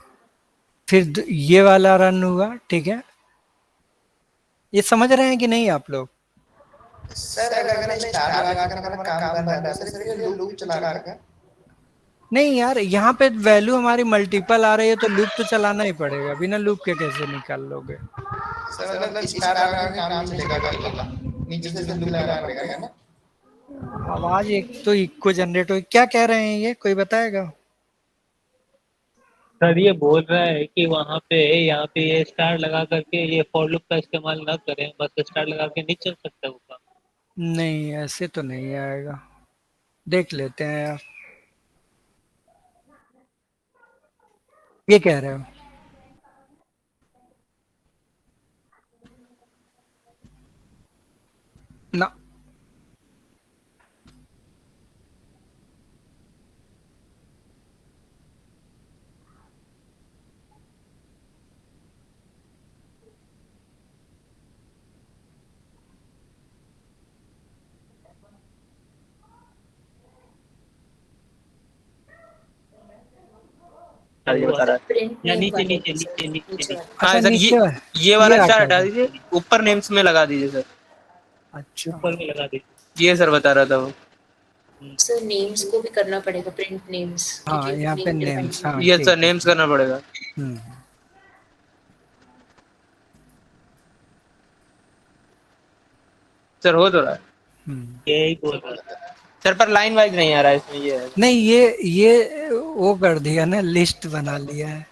[SPEAKER 1] फिर ये वाला रन हुआ, ठीक है। ये समझ रहे हैं कि नहीं आप लोग?
[SPEAKER 5] सर अगर मैं स्टार लगाकर हमारा काम कर रहा है तो सर ये लूप चला रहा है?
[SPEAKER 1] नहीं यार, यहाँ पे वैल्यू हमारी मल्टीपल आ रही है तो लूप तो चलाना ही पड़ेगा, बिना लूप के कैसे निकाल लोगे?
[SPEAKER 5] सर मतलब स्टार लगाकर काम नहीं चलेगा अकेला, नीचे से लूप भी लगाना पड़ेगा, है ना?
[SPEAKER 1] आवाज एक तो इको जनरेट हो, क्या कह रहे हैं ये, कोई बताएगा?
[SPEAKER 3] सर ये बोल रहा है कि वहाँ पे यहाँ पे ये स्टार लगा करके ये फॉर लूप का इस्तेमाल ना करें, बस स्टार लगा के नहीं चल सकता वो काम।
[SPEAKER 1] नहीं, ऐसे तो नहीं आएगा, देख लेते हैं यार। ये कह रहे हो? ना,
[SPEAKER 6] ये बता रहा है।
[SPEAKER 2] प्रिंट
[SPEAKER 3] या
[SPEAKER 2] नेम
[SPEAKER 3] नीचे
[SPEAKER 2] वाले
[SPEAKER 3] नीचे
[SPEAKER 2] सर,
[SPEAKER 3] नीचे नीचे
[SPEAKER 2] नीचे
[SPEAKER 3] नीचे।
[SPEAKER 2] वाले।
[SPEAKER 6] हाँ
[SPEAKER 1] अच्छा
[SPEAKER 6] सर
[SPEAKER 1] नीचे
[SPEAKER 6] ये वाला
[SPEAKER 1] ये
[SPEAKER 6] स्टार
[SPEAKER 1] हटा
[SPEAKER 6] हटा
[SPEAKER 1] दो।
[SPEAKER 6] दीजिए, ऊपर नेम्स में लगा दीजिए सर।
[SPEAKER 1] अच्छा,
[SPEAKER 3] ऊपर में लगा दीजिए।
[SPEAKER 6] ये सर बता रहा था वो।
[SPEAKER 2] सर नेम्स को भी करना पड़ेगा, प्रिंट नेम्स,
[SPEAKER 1] हाँ
[SPEAKER 2] क्योंकि
[SPEAKER 1] यहाँ पे
[SPEAKER 2] नेम डिफाइन
[SPEAKER 1] नेम्स, हाँ
[SPEAKER 6] ये
[SPEAKER 1] ठीक
[SPEAKER 6] सर
[SPEAKER 1] है।
[SPEAKER 6] नेम्स करना पड़ेगा।
[SPEAKER 1] हम्म,
[SPEAKER 6] सर हो तो रहा है
[SPEAKER 3] यही बोल रहा है।
[SPEAKER 6] सर, पर लाइन वाइज नहीं आ रहा है इसमें, ये है।
[SPEAKER 1] नहीं ये वो कर दिया ना, लिस्ट बना लिया है।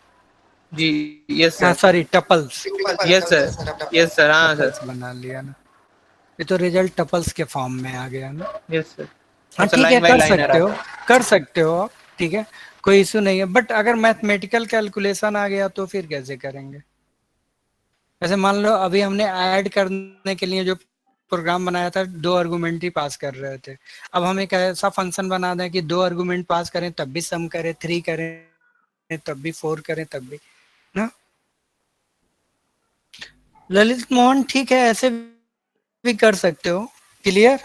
[SPEAKER 6] जी यस
[SPEAKER 1] हाँ
[SPEAKER 6] sir.
[SPEAKER 1] Sorry, tuples,
[SPEAKER 6] yes sir, yes sir, हाँ सर।
[SPEAKER 1] टपल्स बना लिया ना, ये तो रिजल्ट टपल्स के फॉर्म में आ गया ना।
[SPEAKER 6] Yes sir.
[SPEAKER 1] हाँ
[SPEAKER 6] और सर
[SPEAKER 1] ठीक है,
[SPEAKER 6] लाइन बाई
[SPEAKER 1] कर
[SPEAKER 6] लाइन आ
[SPEAKER 1] सकते
[SPEAKER 6] रहा
[SPEAKER 1] हो,
[SPEAKER 6] था।
[SPEAKER 1] कर सकते हो आप, ठीक है, कोई इशू नहीं है, बट अगर मैथमेटिकल कैलकुलेशन आ गया तो फिर कैसे करेंगे? जैसे मान लो अभी हमने ऐड करने के लिए जो प्रोग्राम बनाया था, 2 आर्गुमेंट ही पास कर रहे थे, अब हम एक ऐसा फंक्शन बना दें कि 2 आर्गुमेंट पास करें तब भी सम करें, 3 करें तब भी, 4 करें तब भी ना। ललित मोहन ठीक है, ऐसे भी कर सकते हो। क्लियर?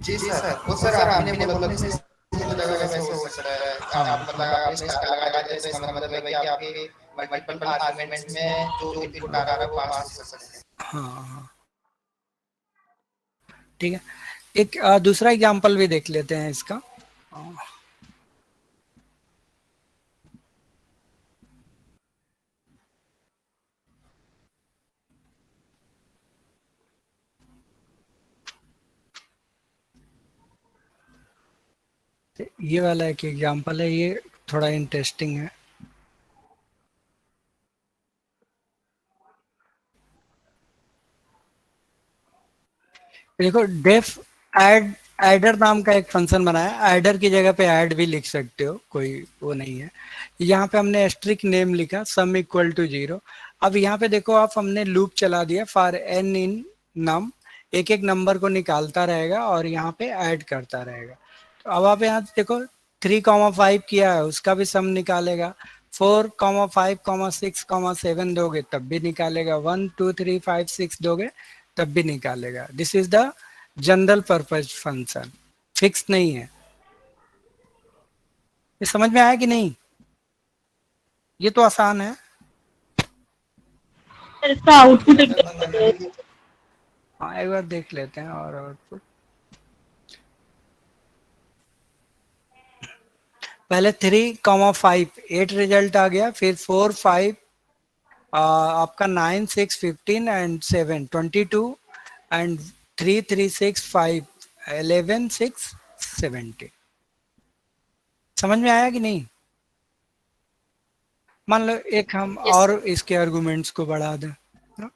[SPEAKER 5] जी सर, वो सर आपने बोला था ना इसकी जगह वैसे हो सकता है। आप
[SPEAKER 1] हाँ
[SPEAKER 5] मतलब आपने स्टार लगा दिया तो इसका मतलब है कि आपके मल्टीपल आर्गुमेंट्स में जो इनपुट आ रहा है वो पास हो सकता है।
[SPEAKER 1] हाँ हाँ, ठीक है। एक दूसरा एग्जांपल भी देख लेते हैं इसका। ये वाला एक एग्जांपल है, ये थोड़ा इंटरेस्टिंग है। देखो डेफ ऐड एडर नाम का एक फंक्शन बनाया, एडर की जगह पे ऐड भी लिख सकते हो, कोई वो नहीं है। यहाँ पे हमने एस्ट्रिक नेम लिखा सम इक्वल टू 0। अब यहाँ पे देखो आप, हमने लूप चला दिया फॉर एन इन नम, एक एक नंबर को निकालता रहेगा और यहाँ पे ऐड करता रहेगा। तो अब आप यहाँ देखो 3,5 किया है, उसका भी सम निकालेगा। 4,5,6,7 दोगे तब भी निकालेगा। 1 2 3 5 6 दोगे तब भी निकालेगा। This is the general purpose function, fix नहीं है। ये समझ में आया कि नहीं? ये तो आसान है।
[SPEAKER 4] सर इसका आउटपुट
[SPEAKER 1] हाँ एक बार देख लेते हैं और आउटपुट। पहले 3,5 8 रिजल्ट आ गया, फिर 4 5 आपका 9 6 15 एंड 7 22 एंड 3 3 6 5 11 6 70। समझ में आया कि नहीं? मान लो एक हम
[SPEAKER 2] Yes,
[SPEAKER 1] और
[SPEAKER 2] sir.
[SPEAKER 1] इसके आर्गुमेंट्स को बढ़ा दें ना?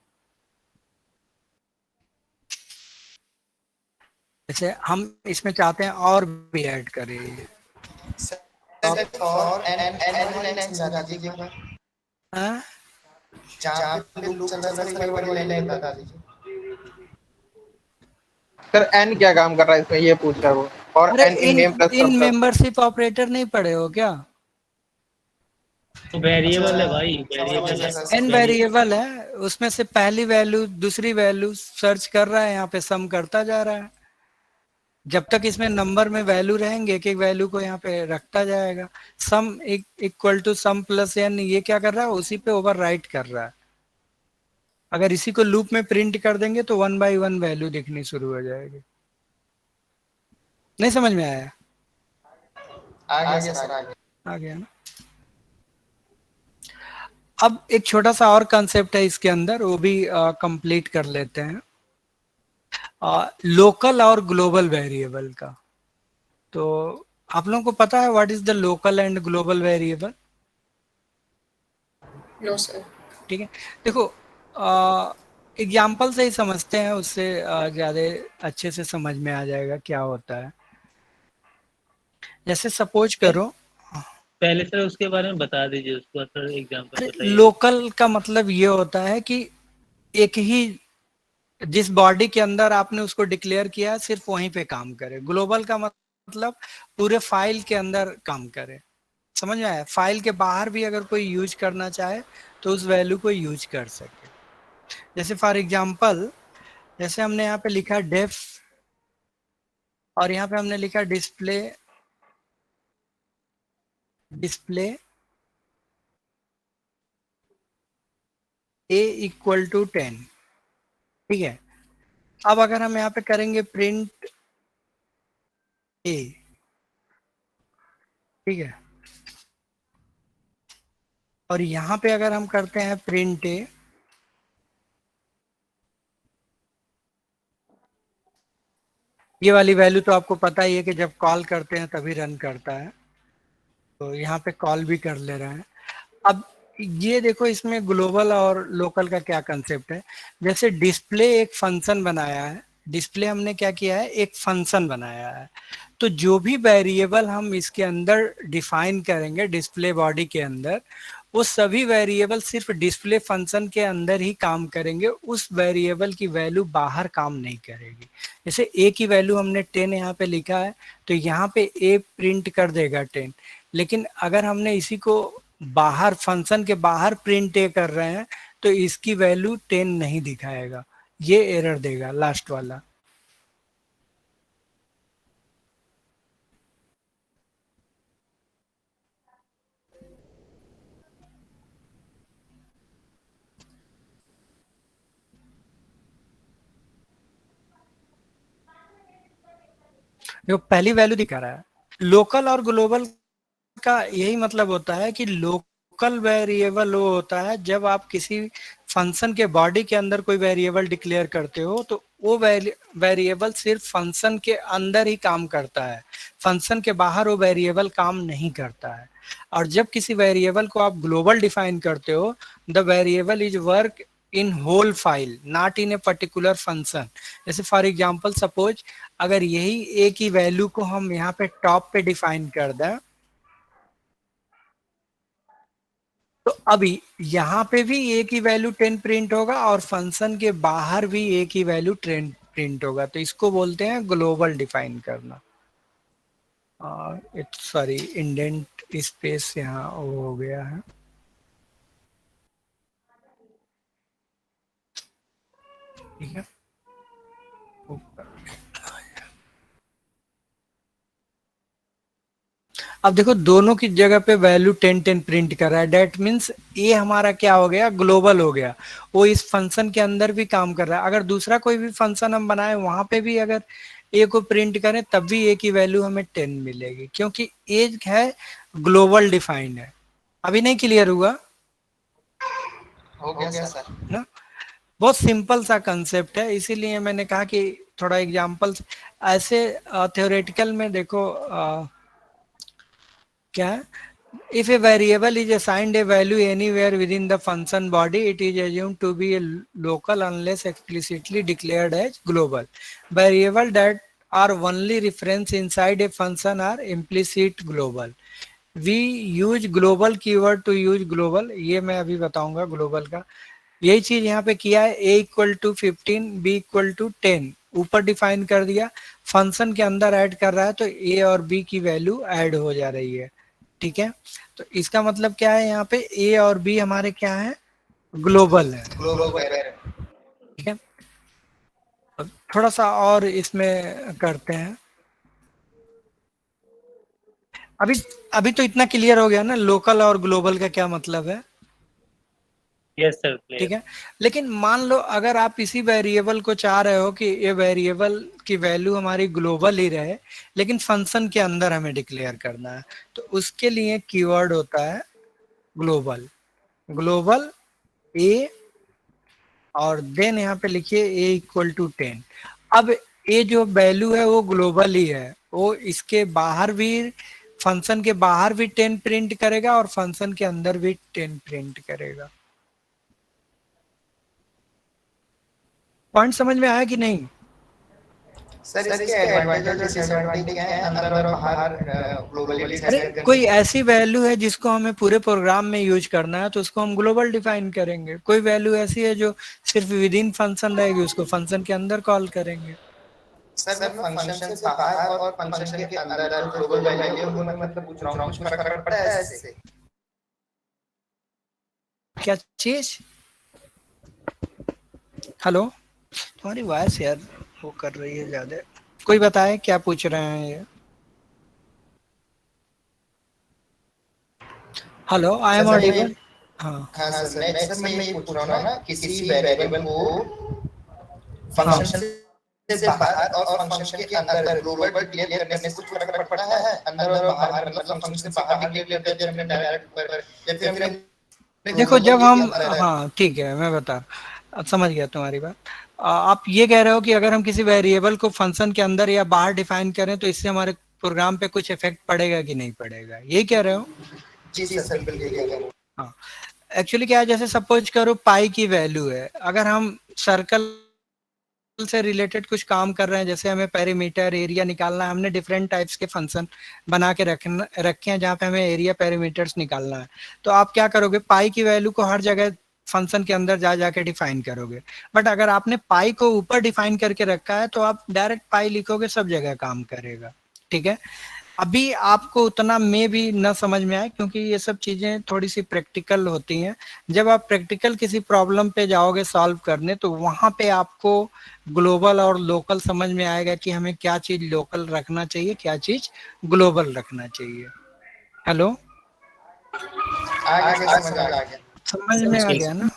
[SPEAKER 1] जैसे हम इसमें चाहते हैं और भी ऐड करें।
[SPEAKER 5] सर फॉर एन समझा दीजिए।
[SPEAKER 1] हाँ?
[SPEAKER 5] जहाँ पे लूप चल रहा है सर, एक बार ये लाइन बता दीजिए।
[SPEAKER 6] सर एन क्या काम कर रहा है इसमें, ये पूछ रहा है वो। और
[SPEAKER 1] अरे
[SPEAKER 6] n in name plus
[SPEAKER 1] in
[SPEAKER 6] sum plus.
[SPEAKER 1] Membership operator नहीं पढ़े हो क्या?
[SPEAKER 3] तो वेरिएबल है भाई, वेरिएबल है।
[SPEAKER 1] एन वेरिएबल है, उसमें से पहली वैल्यू दूसरी वैल्यू सर्च कर रहा है, यहाँ पे सम करता जा रहा है। जब तक इसमें नंबर में वैल्यू रहेंगे एक एक वैल्यू को यहाँ पे रखता जाएगा। Sum equal to sum plus n, ये क्या कर रहा है, उसी पे ओवर राइट कर रहा है। अगर इसी को लूप में प्रिंट कर देंगे तो 1 बाई 1 वैल्यू दिखनी शुरू हो जाएगी। नहीं समझ में आया?
[SPEAKER 5] आ गया सर, आ गया।
[SPEAKER 1] आ गया ना? अब एक छोटा सा और कंसेप्ट है इसके अंदर, वो भी कंप्लीट कर लेते हैं। लोकल और ग्लोबल वेरिएबल का। तो आप लोगों को पता है what is the local and global variable?
[SPEAKER 2] No, sir.
[SPEAKER 1] ठीक है, देखो एग्जाम्पल से ही समझते हैं, उससे ज्यादा अच्छे से समझ में आ जाएगा क्या होता है। जैसे सपोज करो,
[SPEAKER 3] पहले सर उसके बारे में बता दीजिए, उसको सर एग्जांपल बताइए।
[SPEAKER 1] लोकल का मतलब ये होता है कि एक ही जिस बॉडी के अंदर आपने उसको डिक्लेयर किया सिर्फ वहीं पे काम करे। ग्लोबल का मतलब पूरे फाइल के अंदर काम करे। समझ में आया? फाइल के बाहर भी अगर कोई यूज करना चाहे तो उस वैल्यू को यूज कर सके। जैसे फॉर एग्जांपल, जैसे हमने यहाँ पे लिखा डेफ और यहाँ पे हमने लिखा display display a equal to 10। ठीक है, अब अगर हम यहाँ पे करेंगे प्रिंट ए, ठीक है, और यहाँ पे अगर हम करते हैं प्रिंट ए, ये वाली वैल्यू तो आपको पता ही है कि जब कॉल करते हैं तभी रन करता है, तो यहाँ पे कॉल भी कर ले रहा है। अब ये देखो इसमें ग्लोबल और लोकल का क्या कंसेप्ट है। जैसे डिस्प्ले एक फंक्शन बनाया है, डिस्प्ले हमने क्या किया है, एक फंक्शन बनाया है। तो जो भी वेरिएबल हम इसके अंदर डिफाइन करेंगे डिस्प्ले बॉडी के अंदर, वो सभी वेरिएबल सिर्फ डिस्प्ले फंक्शन के अंदर ही काम करेंगे, उस वेरिएबल की वैल्यू बाहर काम नहीं करेगी। जैसे ए की वैल्यू हमने 10 यहाँ पे लिखा है, तो यहाँ पे ए प्रिंट कर देगा 10, लेकिन अगर हमने इसी को बाहर फंक्शन के बाहर प्रिंट ए कर रहे हैं तो इसकी वैल्यू 10 नहीं दिखाएगा, ये एरर देगा लास्ट वाला। जो पहली वैल्यू दिखा रहा है। लोकल और ग्लोबल का यही मतलब होता है कि लोकल लोकल वेरिएबल वो होता है जब आप किसी फंक्शन के बॉडी के अंदर कोई वेरिएबल डिक्लेयर करते हो तो वो वेरिएबल सिर्फ फंक्शन के अंदर ही काम करता है, फंक्शन के बाहर वो वेरिएबल काम नहीं करता है। और जब किसी वेरिएबल को आप ग्लोबल डिफाइन करते हो, the variable is work in whole file not in a particular function. जैसे फॉर एग्जांपल सपोज अगर यही ए की वैल्यू को हम यहाँ पे टॉप पे डिफाइन कर दें तो अभी यहाँ पे भी ए की वैल्यू 10 प्रिंट होगा और फंक्शन के बाहर भी ए की वैल्यू 10 प्रिंट होगा। तो इसको बोलते हैं ग्लोबल डिफाइन करना। इट्स सॉरी इंडेंट स्पेस यहाँ वो हो गया है। ठीक है, अब देखो दोनों की जगह पे वैल्यू 10 प्रिंट कर रहा है। डेट मीन्स ये हमारा क्या हो गया, ग्लोबल हो गया, वो इस फंक्शन के अंदर भी काम कर रहा है। अगर दूसरा कोई भी फंक्शन हम बनाए वहां पे भी अगर ए को प्रिंट करें तब भी ए की वैल्यू हमें 10 मिलेगी, क्योंकि ए है ग्लोबल डिफाइंड है। अभी नहीं क्लियर हुआ?
[SPEAKER 5] हो गया सर
[SPEAKER 1] ना, बहुत सिंपल सा कंसेप्ट है, इसीलिए मैंने कहा कि थोड़ा एग्जांपल्स ऐसे थ्योरेटिकल में देखो क्या है, if a variable is assigned a value anywhere within the function body, it is assumed to be a local unless explicitly declared as global. Variable that are only reference inside a function are implicit global. We use global keyword to use global, ये मैं अभी बताऊंगा global का। यही चीज यहाँ पे किया है, a equal to 15, b equal to 10 ऊपर डिफाइन कर दिया, फंक्शन के अंदर ऐड कर रहा है तो a और b की वैल्यू ऐड हो जा रही है। ठीक है, तो इसका मतलब क्या है, यहाँ पे ए और बी हमारे क्या है, ग्लोबल है। ठीक है, थोड़ा सा और इसमें करते हैं। अभी तो इतना क्लियर हो गया ना लोकल और ग्लोबल का क्या मतलब है?
[SPEAKER 3] Yes sir.
[SPEAKER 1] ठीक है, लेकिन मान लो अगर आप इसी वेरिएबल को चाह रहे हो कि ये वेरिएबल की वैल्यू हमारी ग्लोबल ही रहे लेकिन फंक्शन के अंदर हमें डिक्लेयर करना है, तो उसके लिए कीवर्ड होता है ग्लोबल। ग्लोबल ए और देन यहाँ पे लिखिए ए इक्वल टू 10। अब ए जो वैल्यू है वो ग्लोबल ही है, वो इसके बाहर भी फंक्शन के बाहर भी 10 प्रिंट करेगा और फंक्शन के अंदर भी 10 प्रिंट करेगा। पॉइंट समझ में आया कि नहीं?
[SPEAKER 5] सर इसके एडवांटेज और डिसएडवांटेज क्या है, अंदर और बाहर ग्लोबली?
[SPEAKER 1] अरे कोई ऐसी वैल्यू है जिसको हमें पूरे प्रोग्राम में यूज करना है तो उसको हम ग्लोबल डिफाइन करेंगे। कोई वैल्यू ऐसी है जो सिर्फ विद इन फंक्शन रहेगी, उसको फंक्शन के अंदर कॉल करेंगे।
[SPEAKER 5] सर फंक्शन से बाहर और फंक्शन के अंदर ग्लोबल वैल्यू वो मैं मतलब पूछ रहा हूं, कुछ फर्क पड़ता है इससे?
[SPEAKER 1] क्या चीज? हेलो, तुम्हारी वॉइस यार वो कर रही है ज्यादा। कोई बताए क्या पूछ रहे हैं ये? Hello, I am audible?
[SPEAKER 5] हाँ सर, नेक्स्ट मैं ये पूछ रहा हूँ ना, किसी वेरिएबल को फंक्शन से बाहर और फंक्शन के अंदर ग्लोबल डिक्लेयर करने से कुछ फर्क पड़ता है? अंदर और बाहर मतलब फंक्शन से बाहर डिक्लेयर करते हैं हमने डायरेक्ट पर, या फिर
[SPEAKER 1] देखो जब हम, हाँ ठीक है मैं बता, समझ गया तुम्हारी बात। आप ये कह रहे हो कि अगर हम किसी वेरिएबल को फंक्शन के अंदर या बाहर डिफाइन करें तो इससे हमारे प्रोग्राम पे कुछ इफेक्ट पड़ेगा कि नहीं पड़ेगा, यही कह रहे हो?
[SPEAKER 5] जी सर बिल्कुल यही कह रहा हूं।
[SPEAKER 1] हाँ, एक्चुअली क्या है, जैसे सपोज करो पाई की वैल्यू है, अगर हम सर्कल से रिलेटेड कुछ काम कर रहे हैं, जैसे हमें पेरीमीटर एरिया निकालना है, हमने डिफरेंट टाइप्स के फंक्शन बना के रखे हैं जहाँ पे हमें एरिया पेरीमीटर्स निकालना है, तो आप क्या करोगे, पाई की वैल्यू को हर जगह फंक्शन के अंदर जाके डिफाइन करोगे। बट अगर आपने पाई को ऊपर डिफाइन करके रखा है तो आप डायरेक्ट पाई लिखोगे, सब जगह काम करेगा। ठीक है, अभी आपको उतना में भी न समझ में आए क्योंकि ये सब चीजें थोड़ी सी प्रैक्टिकल होती हैं। जब आप प्रैक्टिकल किसी प्रॉब्लम पे जाओगे सॉल्व करने तो वहां पे आपको ग्लोबल और लोकल समझ में आएगा कि हमें क्या चीज लोकल रखना चाहिए, क्या चीज ग्लोबल रखना चाहिए। हेलो,
[SPEAKER 5] आगे समझ आ गया?
[SPEAKER 1] समझ में आ गया ना?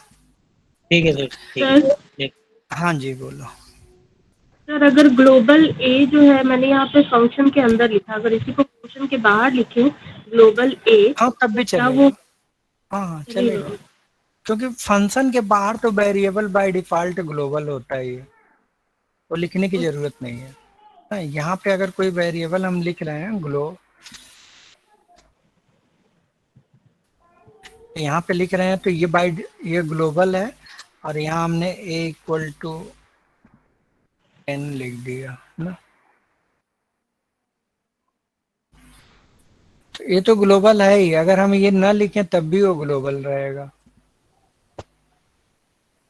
[SPEAKER 3] ठीक है सर।
[SPEAKER 1] हाँ जी बोलो
[SPEAKER 4] सर। अगर ग्लोबल ए जो है मैंने यहाँ पे फंक्शन के अंदर लिखा, अगर इसी को फंक्शन के बाहर लिखे ग्लोबल ए,
[SPEAKER 1] हाँ तब भी
[SPEAKER 4] क्या
[SPEAKER 1] चलेगा।
[SPEAKER 4] वो
[SPEAKER 1] हाँ हाँ
[SPEAKER 4] जी
[SPEAKER 1] चलेगा,
[SPEAKER 4] मैम।
[SPEAKER 1] क्योंकि फंक्शन के बाहर तो वेरिएबल बाय डिफॉल्ट ग्लोबल होता ही है, वो लिखने की जरूरत नहीं है। हाँ, यहाँ पे अगर कोई वेरिएबल हम लिख रहे हैं यहाँ पे लिख रहे हैं तो ये ग्लोबल है, और यहाँ हमने a इक्वल टू 10 लिख दिया है ना, तो ये तो ग्लोबल है ही, अगर हम ये ना लिखें तब भी वो ग्लोबल रहेगा।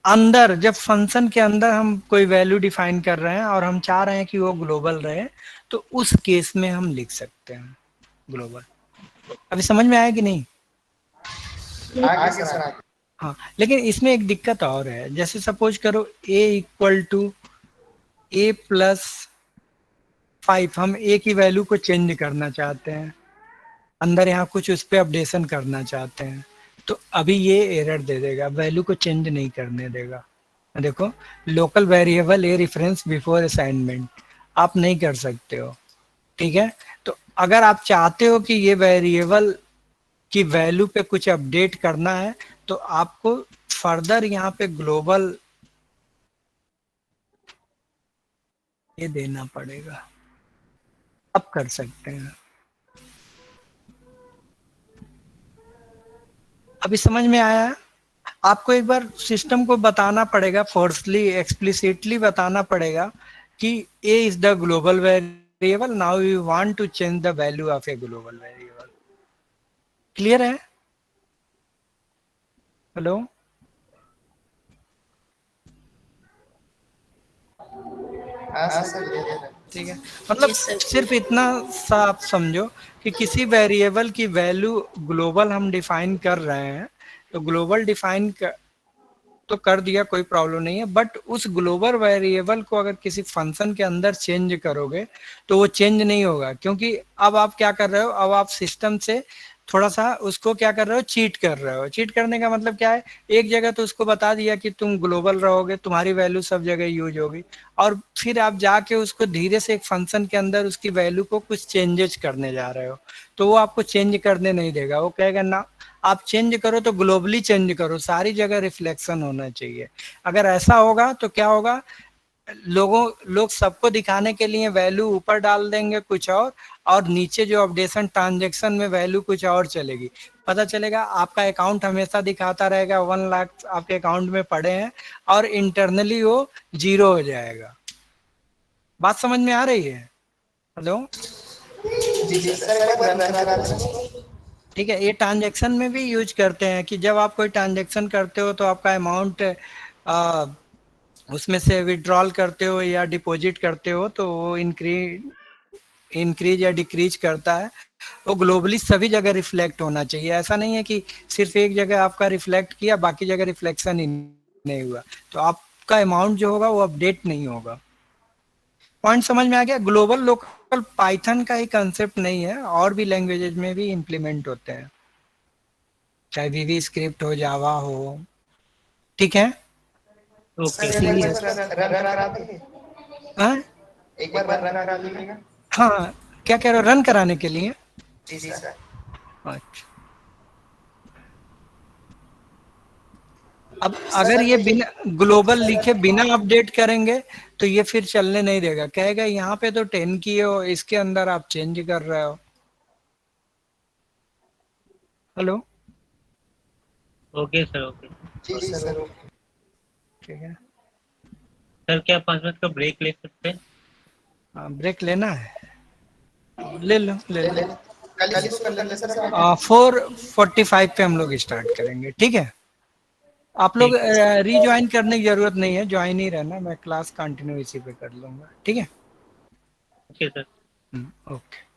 [SPEAKER 1] अंदर जब फंक्शन के अंदर हम कोई वैल्यू डिफाइन कर रहे हैं और हम चाह रहे हैं कि वो ग्लोबल रहे, तो उस केस में हम लिख सकते हैं ग्लोबल। अभी समझ में आया कि नहीं?
[SPEAKER 5] आगे सर आगे।
[SPEAKER 1] हाँ, लेकिन इसमें एक दिक्कत और है, जैसे सपोज करो a equal to a plus 5, हम a की वैल्यू को चेंज करना चाहते हैं, अंदर यहाँ कुछ उस पर अपडेशन करना चाहते हैं, तो अभी ये एरर दे देगा, वैल्यू को चेंज नहीं करने देगा। देखो, local variable a reference before assignment, आप नहीं कर सकते हो, ठीक है। तो अगर आप चाहते हो कि ये वेरिएबल की वैल्यू पे कुछ अपडेट करना है, तो आपको फर्दर यहाँ पे ग्लोबल ये देना पड़ेगा, अब कर सकते हैं। अभी समझ में आया है? आपको एक बार सिस्टम को बताना पड़ेगा, फोर्सली एक्सप्लिसिटली बताना पड़ेगा कि a is the global variable, now you want to change the value of a global variable. Clear है? हेलो?
[SPEAKER 5] हाँ सर ये है।
[SPEAKER 1] ठीक है, मतलब
[SPEAKER 2] यस सर।
[SPEAKER 1] सिर्फ इतना सा आप समझो कि किसी वेरिएबल की वैल्यू ग्लोबल हम डिफाइन कर रहे हैं, तो ग्लोबल डिफाइन तो कर दिया, कोई प्रॉब्लम नहीं है, बट उस ग्लोबल वेरिएबल को अगर किसी फंक्शन के अंदर चेंज करोगे तो वो चेंज नहीं होगा, क्योंकि अब आप क्या कर रहे हो, अब आप सिस्टम से थोड़ा सा उसको क्या कर रहे हो, चीट कर रहे हो। चीट करने का मतलब क्या है, एक जगह तो उसको बता दिया कि तुम ग्लोबल रहोगे, तुम्हारी वैल्यू सब जगह यूज होगी, और फिर आप जाके उसको धीरे से एक फंक्शन के अंदर उसकी वैल्यू को कुछ चेंजेस करने जा रहे हो, तो वो आपको चेंज करने नहीं देगा, वो कहेगा ना आप चेंज करो तो ग्लोबली चेंज करो, सारी जगह रिफ्लेक्शन होना चाहिए। अगर ऐसा होगा तो क्या होगा, लोग सबको दिखाने के लिए वैल्यू ऊपर डाल देंगे कुछ और नीचे जो अपडेशन ट्रांजेक्शन में वैल्यू कुछ और चलेगी, पता चलेगा आपका अकाउंट हमेशा दिखाता रहेगा 1 लाख आपके अकाउंट में पड़े हैं, और इंटरनली वो जीरो हो जाएगा। बात समझ में आ रही है? हेलो?
[SPEAKER 5] जी सर एक बार रन करा दें।
[SPEAKER 1] ठीक है, ये ट्रांजैक्शन में भी यूज करते हैं कि जब आप कोई ट्रांजैक्शन करते हो तो आपका अमाउंट उसमें से विड्रॉल करते हो या डिपॉजिट करते हो, तो वो इंक्रीज या डिक्रीज करता है, वो ग्लोबली सभी जगह रिफ्लेक्ट होना चाहिए। ऐसा नहीं है कि सिर्फ एक जगह आपका रिफ्लेक्ट किया, बाकी जगह रिफ्लेक्शन ही नहीं हुआ, तो आपका अमाउंट जो होगा वो अपडेट नहीं होगा। पॉइंट समझ में आ गया? ग्लोबल लोकल पाइथन का ही कंसेप्ट नहीं है, और भी लैंग्वेजेज में भी इम्प्लीमेंट होते हैं, चाहे वीवी स्क्रिप्ट हो, जावा हो, ठीक है।
[SPEAKER 3] ओके
[SPEAKER 5] सर
[SPEAKER 1] इसीलिए
[SPEAKER 5] एक बार रन करा देंगे।
[SPEAKER 1] हाँ
[SPEAKER 5] एक बार रन करा दीजिएगा।
[SPEAKER 1] हाँ, क्या कह रहे हो, रन कराने के लिए?
[SPEAKER 5] जी सर।
[SPEAKER 1] अच्छा, अब अगर
[SPEAKER 5] सर
[SPEAKER 1] ये
[SPEAKER 5] देखिए।
[SPEAKER 1] बिना ग्लोबल लिखे बिना अपडेट करेंगे तो ये फिर चलने नहीं देगा, कहेगा यहाँ पे तो 10 की हो, इसके अंदर आप चेंज कर रहे हो। हेलो?
[SPEAKER 3] Okay sir okay.
[SPEAKER 5] जी सर।
[SPEAKER 1] ठीक है,
[SPEAKER 3] सर क्या 5 मिनट का ब्रेक ले सकते हैं?
[SPEAKER 1] हाँ ब्रेक लेना है, ले लो ले
[SPEAKER 5] ले
[SPEAKER 1] लो।
[SPEAKER 5] ले कल ही शुरू कर लेंगे सर हम।
[SPEAKER 1] 4:45 पे हम लोग स्टार्ट करेंगे, ठीक है। आप लोग
[SPEAKER 3] ठीक है
[SPEAKER 1] रीज्वाइन करने की जरूरत नहीं है, ज्वाइन ही रहना, मैं क्लास कंटिन्यू इसी पे कर लूंगा, ठीक है।
[SPEAKER 3] Okay sir.
[SPEAKER 1] ओके।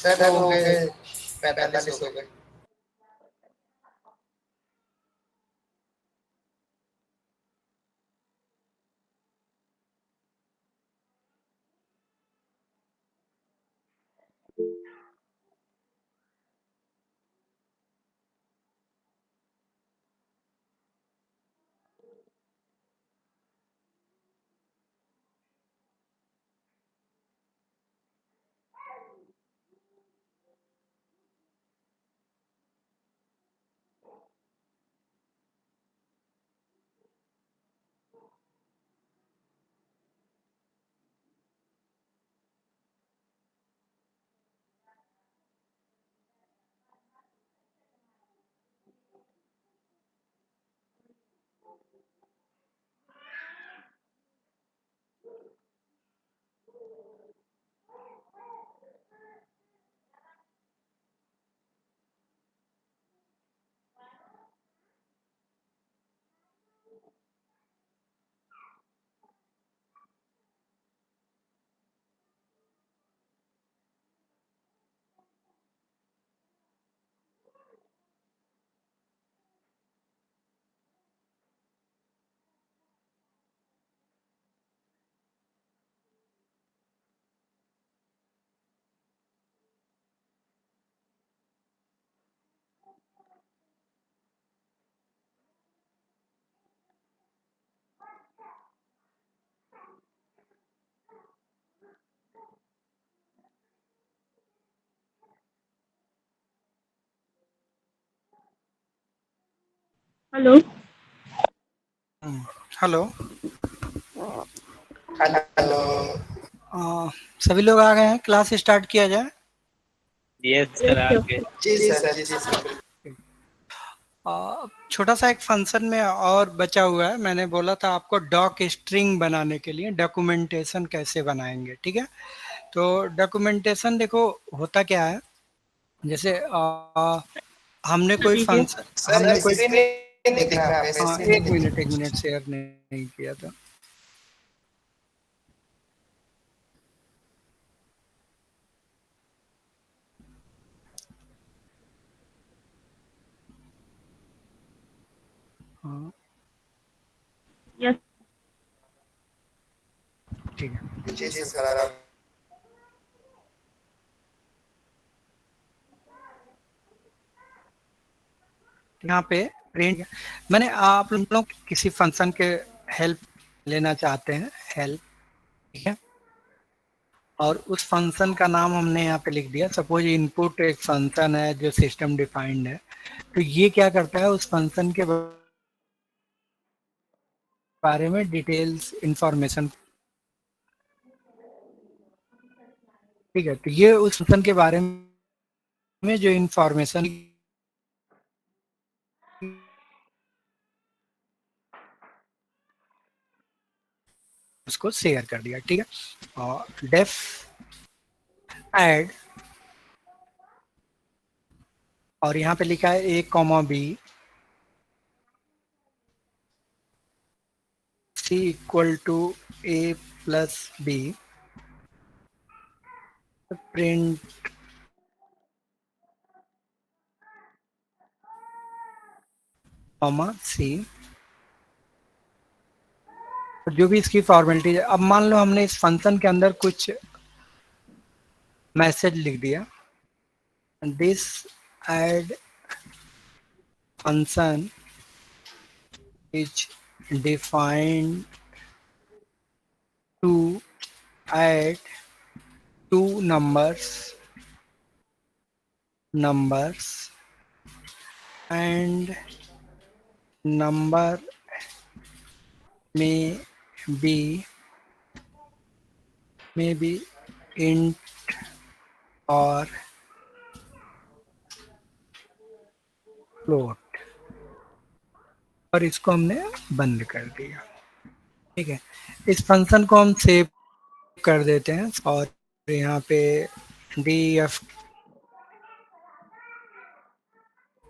[SPEAKER 5] सर हो गए 45 हो गए।
[SPEAKER 4] हेलो।
[SPEAKER 1] हेलो।
[SPEAKER 5] हेलो।
[SPEAKER 1] सभी लोग आ गए हैं, क्लास स्टार्ट किया जाए।
[SPEAKER 3] यस सर, आगे।
[SPEAKER 5] जी सर, जी सर।
[SPEAKER 1] छोटा सा एक फंक्शन में और बचा हुआ है, मैंने बोला था आपको डॉक स्ट्रिंग बनाने के लिए डॉक्यूमेंटेशन कैसे बनाएंगे, ठीक है। तो डॉक्यूमेंटेशन देखो होता क्या है, जैसे हमने कोई
[SPEAKER 4] लीजिए।
[SPEAKER 1] फंक्शन,
[SPEAKER 5] सर
[SPEAKER 1] हमने कोई,
[SPEAKER 5] स्क्रीन नहीं दिख रहा है,
[SPEAKER 1] हाँ
[SPEAKER 5] स्क्रीन नहीं
[SPEAKER 1] एक
[SPEAKER 5] दिख
[SPEAKER 1] मिनट एक मिनट, शेयर नहीं किया था। हाँ
[SPEAKER 4] यस।
[SPEAKER 1] ठीक है।
[SPEAKER 5] रहा। जी सर, आ रहा।
[SPEAKER 1] यहाँ पे प्रिंट, मैंने आप लोग किसी फंक्शन के हेल्प लेना चाहते हैं, हेल्प, ठीक है। और उस फंक्शन का नाम हमने यहाँ पे लिख दिया, सपोज इनपुट एक फंक्शन है जो सिस्टम डिफाइंड है। तो ये क्या करता है, उस फंक्शन के बारे में डिटेल्स इंफॉर्मेशन, ठीक है। तो ये उस फंक्शन के बारे में जो इंफॉर्मेशन उसको शेयर कर दिया, ठीक है। और डेफ ऐड, और यहाँ पे लिखा है a, b, c equal to a plus b, print comma c, जो भी इसकी फॉर्मेलिटी है। अब मान लो हमने इस फंक्शन के अंदर कुछ मैसेज लिख दिया, this add function is defined to add two numbers and number may be int or float, और इसको हमने बंद कर दिया, ठीक है। इस फंक्शन को हम सेव कर देते हैं और यहाँ पे df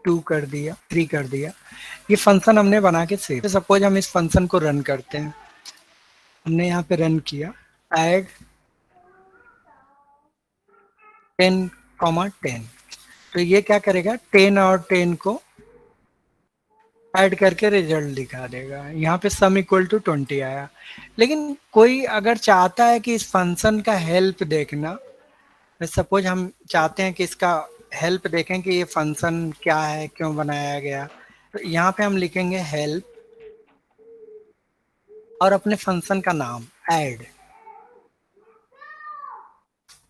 [SPEAKER 1] 2 कर दिया, 3 कर दिया। ये फंक्शन हमने बना के सेव। सपोज हम इस फंक्शन को रन करते हैं, हमने यहाँ पे रन किया, ऐड 10,10, तो ये क्या करेगा, 10 और 10 को ऐड करके रिजल्ट दिखा देगा। यहाँ पे सम इक्वल टू 20 आया। लेकिन कोई अगर चाहता है कि इस फंक्शन का हेल्प देखना, सपोज हम चाहते हैं कि इसका हेल्प देखें कि ये फंक्शन क्या है, क्यों बनाया गया, तो यहाँ पे हम लिखेंगे हेल्प और अपने फंक्शन का नाम ऐड।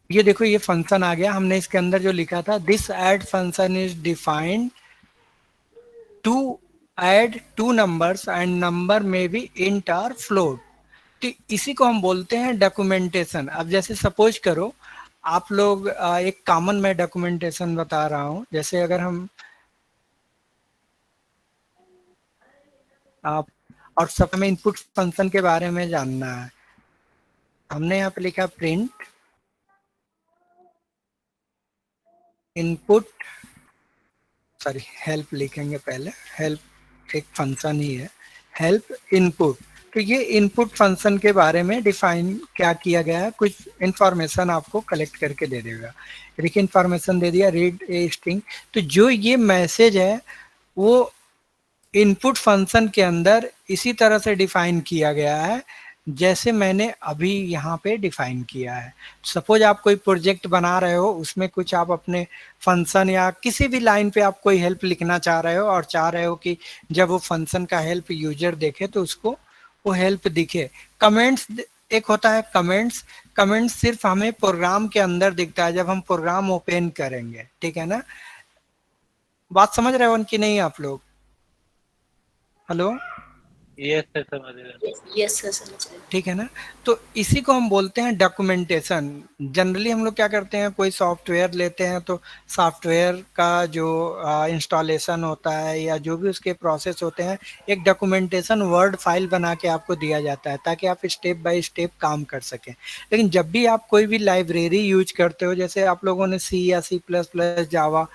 [SPEAKER 1] ये देखो ये फंक्शन आ गया, हमने इसके अंदर जो लिखा था, this add function is defined to add two numbers and number may be int और फ्लोट। तो इसी को हम बोलते हैं डॉक्यूमेंटेशन। अब जैसे सपोज करो आप लोग, एक कॉमन मैं डॉक्यूमेंटेशन बता रहा हूँ, जैसे अगर हम आप, और सब हमें इनपुट फंक्शन के बारे में जानना है, हमने यहाँ पे लिखा प्रिंट इनपुट, सॉरी हेल्प लिखेंगे पहले, हेल्प एक फंक्शन ही है, हेल्प इनपुट। तो ये इनपुट फंक्शन के बारे में डिफाइन क्या किया गया है, कुछ इंफॉर्मेशन आपको कलेक्ट करके दे देगा। देखिए इंफॉर्मेशन दे दिया, रीड ए स्ट्रिंग। तो जो ये मैसेज है वो इनपुट फंक्शन के अंदर इसी तरह से डिफाइन किया गया है जैसे मैंने अभी यहाँ पे डिफाइन किया है। सपोज आप कोई प्रोजेक्ट बना रहे हो, उसमें कुछ आप अपने फंक्शन या किसी भी लाइन पे आप कोई हेल्प लिखना चाह रहे हो और चाह रहे हो कि जब वो फंक्शन का हेल्प यूजर देखे तो उसको वो हेल्प दिखे। कमेंट्स एक होता है कमेंट्स, कमेंट्स सिर्फ हमें प्रोग्राम के अंदर दिखता है जब हम प्रोग्राम ओपन करेंगे, ठीक है ना। बात समझ रहे हो कि नहीं आप लोग? हेलो
[SPEAKER 3] यस सर, समझ गया।
[SPEAKER 2] यस सर, समझ गए।
[SPEAKER 1] ठीक है ना। तो इसी को हम बोलते हैं डॉक्यूमेंटेशन। जनरली हम लोग क्या करते हैं, कोई सॉफ्टवेयर लेते हैं तो सॉफ्टवेयर का जो इंस्टॉलेशन होता है या जो भी उसके प्रोसेस होते हैं, एक डॉक्यूमेंटेशन वर्ड फाइल बना के आपको दिया जाता है ताकि आप स्टेप बाय स्टेप काम कर सकें। लेकिन जब भी आप कोई भी लाइब्रेरी यूज करते हो, जैसे आप लोगों ने सी या सी प्लस प्लस जावा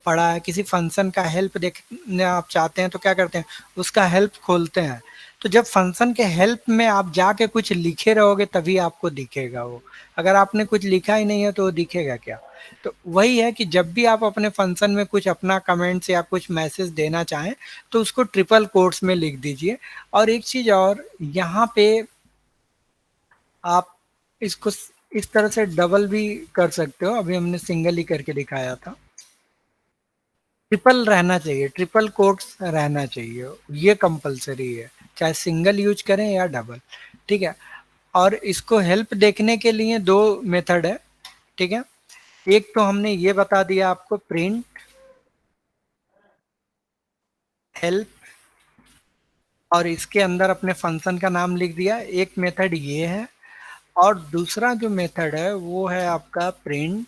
[SPEAKER 1] पढ़ा है, किसी फंक्शन का हेल्प देखने आप चाहते हैं तो क्या करते हैं, उसका हेल्प खोलते हैं। तो जब फंक्शन के हेल्प में आप जाके कुछ लिखे रहोगे तभी आपको दिखेगा वो। अगर आपने कुछ लिखा ही नहीं है तो वो दिखेगा क्या। तो वही है कि जब भी आप अपने फंक्शन में कुछ अपना कमेंट्स या कुछ मैसेज देना चाहें तो उसको ट्रिपल कोट्स में लिख दीजिए। और एक चीज और, यहाँ पे आप इसको इस तरह से डबल भी कर सकते हो। अभी हमने सिंगल ही करके दिखाया था। ट्रिपल रहना चाहिए, ट्रिपल कोट्स रहना चाहिए, ये कंपलसरी है, चाहे सिंगल यूज करें या डबल। ठीक है। और इसको हेल्प देखने के लिए दो मेथड है। ठीक है। एक तो हमने ये बता दिया आपको, प्रिंट हेल्प, और इसके अंदर अपने फंक्शन का नाम लिख दिया। एक मेथड ये है। और दूसरा जो मेथड है वो है आपका प्रिंट,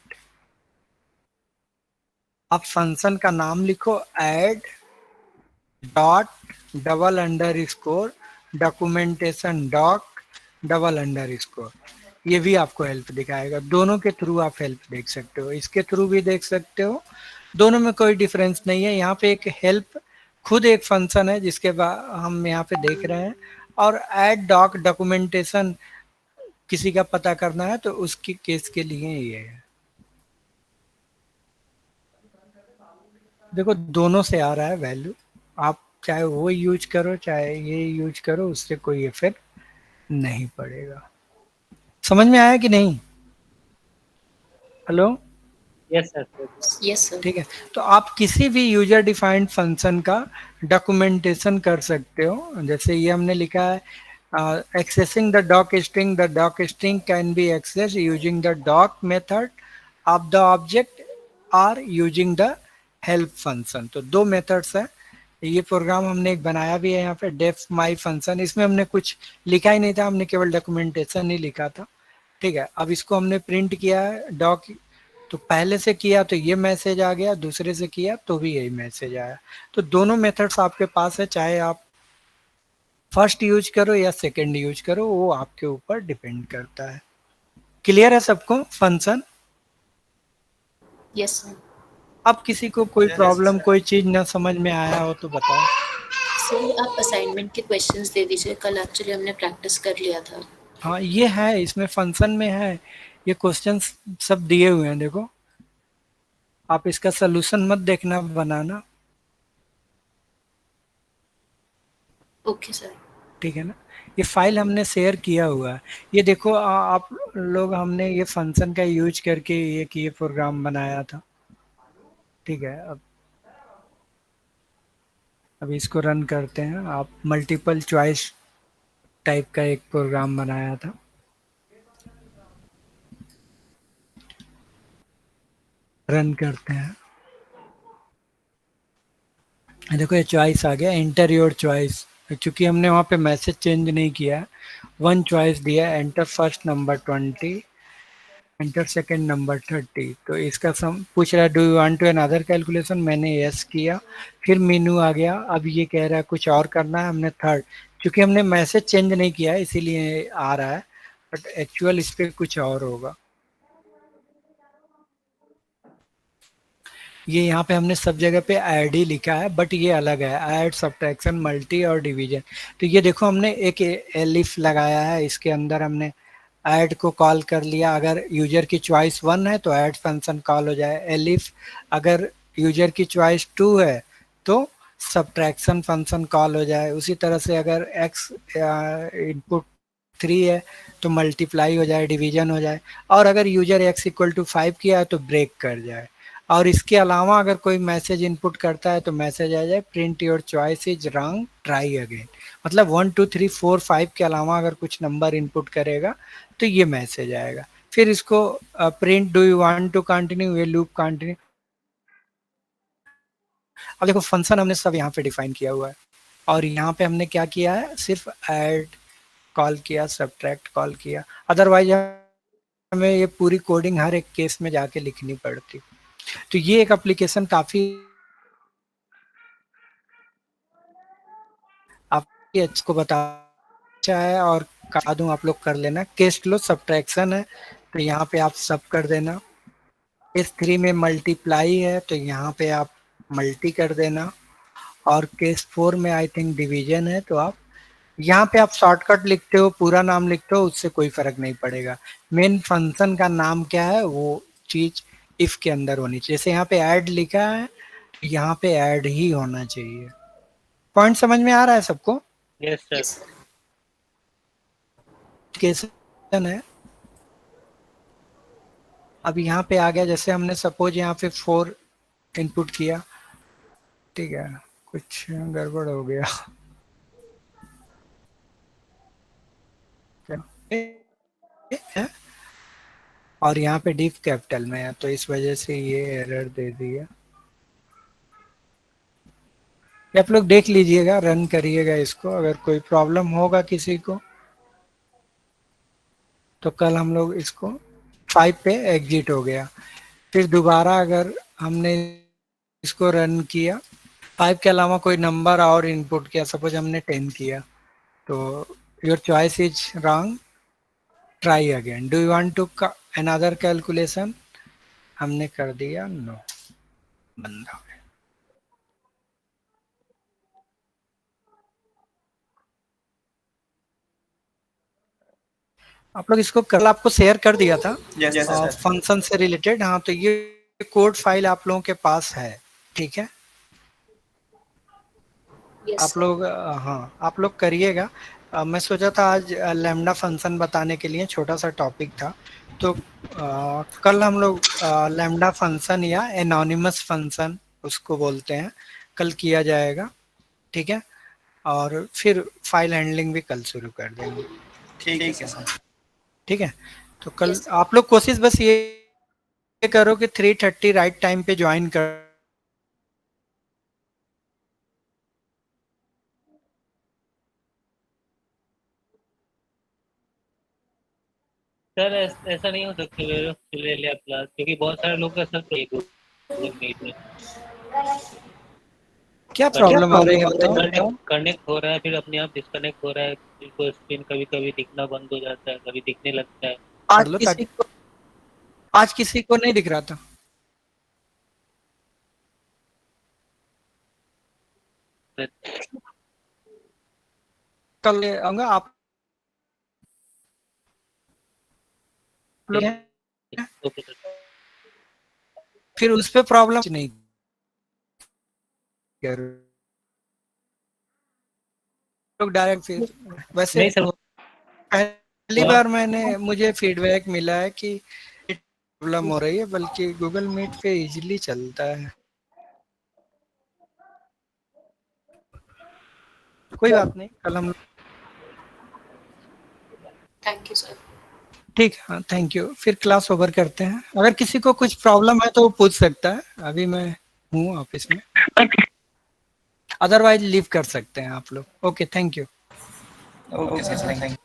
[SPEAKER 1] आप फंक्शन का नाम लिखो add dot double underscore documentation doc double underscore. ये भी आपको हेल्प दिखाएगा। दोनों के थ्रू आप हेल्प देख सकते हो, इसके थ्रू भी देख सकते हो, दोनों में कोई डिफरेंस नहीं है। यहाँ पे एक हेल्प खुद एक फंक्शन है जिसके बाद हम यहाँ पे देख रहे हैं। और ऐड डॉक डॉक्यूमेंटेशन किसी का पता करना है तो उसकी केस के लिए ये है। देखो दोनों से आ रहा है वैल्यू, आप चाहे वो यूज करो चाहे ये यूज करो, उससे कोई इफेक्ट नहीं पड़ेगा। समझ में आया कि नहीं? Hello.
[SPEAKER 3] Yes sir.
[SPEAKER 2] Yes sir.
[SPEAKER 1] ठीक है। तो आप किसी भी यूजर डिफाइंड फंक्शन का डॉक्यूमेंटेशन कर सकते हो। जैसे ये हमने लिखा है, accessing the doc string can be access using the doc method of the object और यूजिंग द हेल्प फंक्शन। तो दो मेथड्स है। ये प्रोग्राम हमने एक बनाया भी है यहाँ पे, डेफ माई फंक्शन। इसमें हमने कुछ लिखा ही नहीं था, हमने केवल डॉक्यूमेंटेशन ही लिखा था। ठीक है। अब इसको हमने प्रिंट किया है डॉक, तो पहले से किया तो ये मैसेज आ गया, दूसरे से किया तो भी यही मैसेज आया। तो दोनों मेथड्स आपके पास है, चाहे आप फर्स्ट यूज करो या सेकंड यूज करो, वो आपके ऊपर डिपेंड करता है। क्लियर है सबको फंक्शन?
[SPEAKER 2] Yes sir.
[SPEAKER 1] अब किसी को कोई प्रॉब्लम, कोई चीज ना समझ में आया हो तो बताओ।
[SPEAKER 2] सर आप असाइनमेंट के क्वेश्चंस दे दीजिए, कल एक्चुअली हमने प्रैक्टिस कर लिया था।
[SPEAKER 1] हाँ ये है, इसमें फंक्शन में है, ये क्वेश्चंस सब दिए हुए हैं। देखो आप इसका सोल्यूशन मत देखना, बनाना।
[SPEAKER 2] Okay sir.
[SPEAKER 1] ठीक है ना। ये फाइल हमने शेयर किया हुआ है, ये देखो आप लोग, हमने ये फंक्शन का यूज करके ये प्रोग्राम बनाया था। ठीक है। अब इसको रन करते हैं। आप मल्टीपल चॉइस टाइप का एक प्रोग्राम बनाया था। रन करते हैं। देखो ये चॉइस आ गया, एंटर योर चॉइस। चूंकि हमने वहाँ पे मैसेज चेंज नहीं किया, वन चॉइस दिया, enter first number 20, enter second number 30। तो इसका सम पूछ रहा है, do you want to another calculation, मैंने यस किया। फिर मेनू आ गया, अब ये कह रहा है कुछ और करना है, हमने थर्ड। क्योंकि हमने मैसेज चेंज नहीं किया है इसीलिए आ रहा है, बट एक्चुअल इस पे कुछ और होगा। ये यहाँ पे हमने सब जगह पे ऐड ही लिखा है, बट ये अलग है, ऐड सब्ट्रैक्शन मल्टी और डिवीजन। तो ये देखो हमने एक एलिफ लगाया है, इसके अंदर हमने ऐड को कॉल कर लिया। अगर यूजर की चॉइस 1 है तो ऐड फंक्शन कॉल हो जाए एलिफ, अगर यूजर की चॉइस 2 है तो सब्ट्रैक्शन फंक्शन कॉल हो जाए। उसी तरह से अगर एक्स इनपुट 3 है तो मल्टीप्लाई हो जाए, डिवीजन हो जाए। और अगर यूजर x इक्वल टू 5 किया है तो ब्रेक कर जाए। और इसके अलावा अगर कोई मैसेज इनपुट करता है तो मैसेज आ जाए, print your choice is wrong try again. मतलब 1 2 3 4 5 के अलावा अगर कुछ नंबर इनपुट करेगा तो ये मैसेज आएगा। फिर इसको print do you want to continue, ये लूप कंटिन्यू। अब देखो फंक्शन हमने सब यहाँ पे डिफाइन किया हुआ है। और यहाँ पे हमने क्या किया है, सिर्फ ऐड कॉल किया, सब्ट्रैक्ट कॉल किया, अदरवाइज हमें ये पूरी कोडिंग हर एक केस में जाके लिखनी पड़ती। तो ये एक एप्लीकेशन काफी आपकी अच्छे को बता अच्छा है, और कहा दूं आप लोग कर लेना। केस लो सब्ट्रैक्शन है तो यहाँ पे आप सब कर देना। केस 3 में मल्टीप्लाई है तो यहाँ पे आप मल्टी कर देना। और केस 4 में आई थिंक डिवीजन है तो आप यहाँ पे आप शॉर्टकट लिखते हो, पूरा नाम लिखते हो, उससे कोई फर्क नहीं पड़ेगा। मेन फंक्शन का नाम क्या है वो चीज इफ के अंदर होनी चाहिए। जैसे यहाँ पे ऐड लिखा है, यहाँ पे ऐड ही होना चाहिए। पॉइंट समझ में आ रहा है सबको?
[SPEAKER 3] Yes sir.
[SPEAKER 2] Yes sir.
[SPEAKER 1] Question है अब यहाँ पे आ गया, जैसे हमने सपोज यहाँ पे 4 इनपुट किया, ठीक है, कुछ गड़बड़ हो गया है? और यहाँ पे डिफ कैपिटल में है तो इस वजह से ये एरर दे दिया। आप लोग देख लीजिएगा, रन करिएगा इसको, अगर कोई प्रॉब्लम होगा किसी को तो कल हम लोग इसको 5 पे एग्जिट हो गया, फिर दोबारा अगर हमने इसको रन किया, 5 के अलावा कोई नंबर और इनपुट किया, सपोज हमने 10 किया, तो your choice is wrong, try again, do you want to another calculation, हमने कर दिया नो, बंद हो गया। आप लोग इसको कल आपको शेयर कर दिया था फंक्शन से रिलेटेड। हाँ, तो ये कोड फाइल आप लोगों के पास है, ठीक है?
[SPEAKER 2] यस
[SPEAKER 1] आप
[SPEAKER 2] सर।
[SPEAKER 1] लोग हाँ आप लोग करिएगा। मैं सोचा था आज लैम्डा फंक्शन बताने के लिए छोटा सा टॉपिक था, तो कल हम लोग लैम्डा फंक्शन या एनोनिमस फंक्शन उसको बोलते हैं, कल किया जाएगा, ठीक है? और फिर फाइल हैंडलिंग भी कल शुरू कर देंगे,
[SPEAKER 5] ठीक है सर।
[SPEAKER 1] ठीक है? तो कल
[SPEAKER 2] Yes, sir.
[SPEAKER 1] आप लोग कोशिश बस ये करो कि 3:30 राइट टाइम पे ज्वाइन कर।
[SPEAKER 3] सर ऐसा नहीं हो सकता ले ले क्लास, क्योंकि बहुत सारे लोग का सर गूगल मीट में
[SPEAKER 1] क्या प्रॉब्लम आ रही है बताओ?
[SPEAKER 3] कनेक्ट हो रहा है, फिर अपने आप डिस्कनेक्ट हो रहा है, फिर कोई स्क्रीन कभी कभी दिखना बंद हो जाता है, कभी दिखने लगता है।
[SPEAKER 1] कर लो ताकि आज किसी को नहीं दिख रहा था। कल आऊंगा आप लोग हैं,
[SPEAKER 3] ओके सर।
[SPEAKER 1] फिर उस पे प्रॉब्लम नहीं कर लोग डायरेक्ट फिर वैसे
[SPEAKER 3] नहीं सर,
[SPEAKER 1] पहली बार मुझे फीडबैक मिला है कि प्रॉब्लम हो रही है, बल्कि गूगल मीट पे इजीली चलता है। कोई बात नहीं, कल हम
[SPEAKER 2] Thank you, sir.
[SPEAKER 1] ठीक है। हाँ, थैंक यू। फिर क्लास ओवर करते हैं। अगर किसी को कुछ प्रॉब्लम है तो वो पूछ सकता है, अभी मैं हूँ ऑफिस में, अदरवाइज लीव कर सकते हैं आप लोग। Okay, thank you.
[SPEAKER 5] Okay sir, thank you.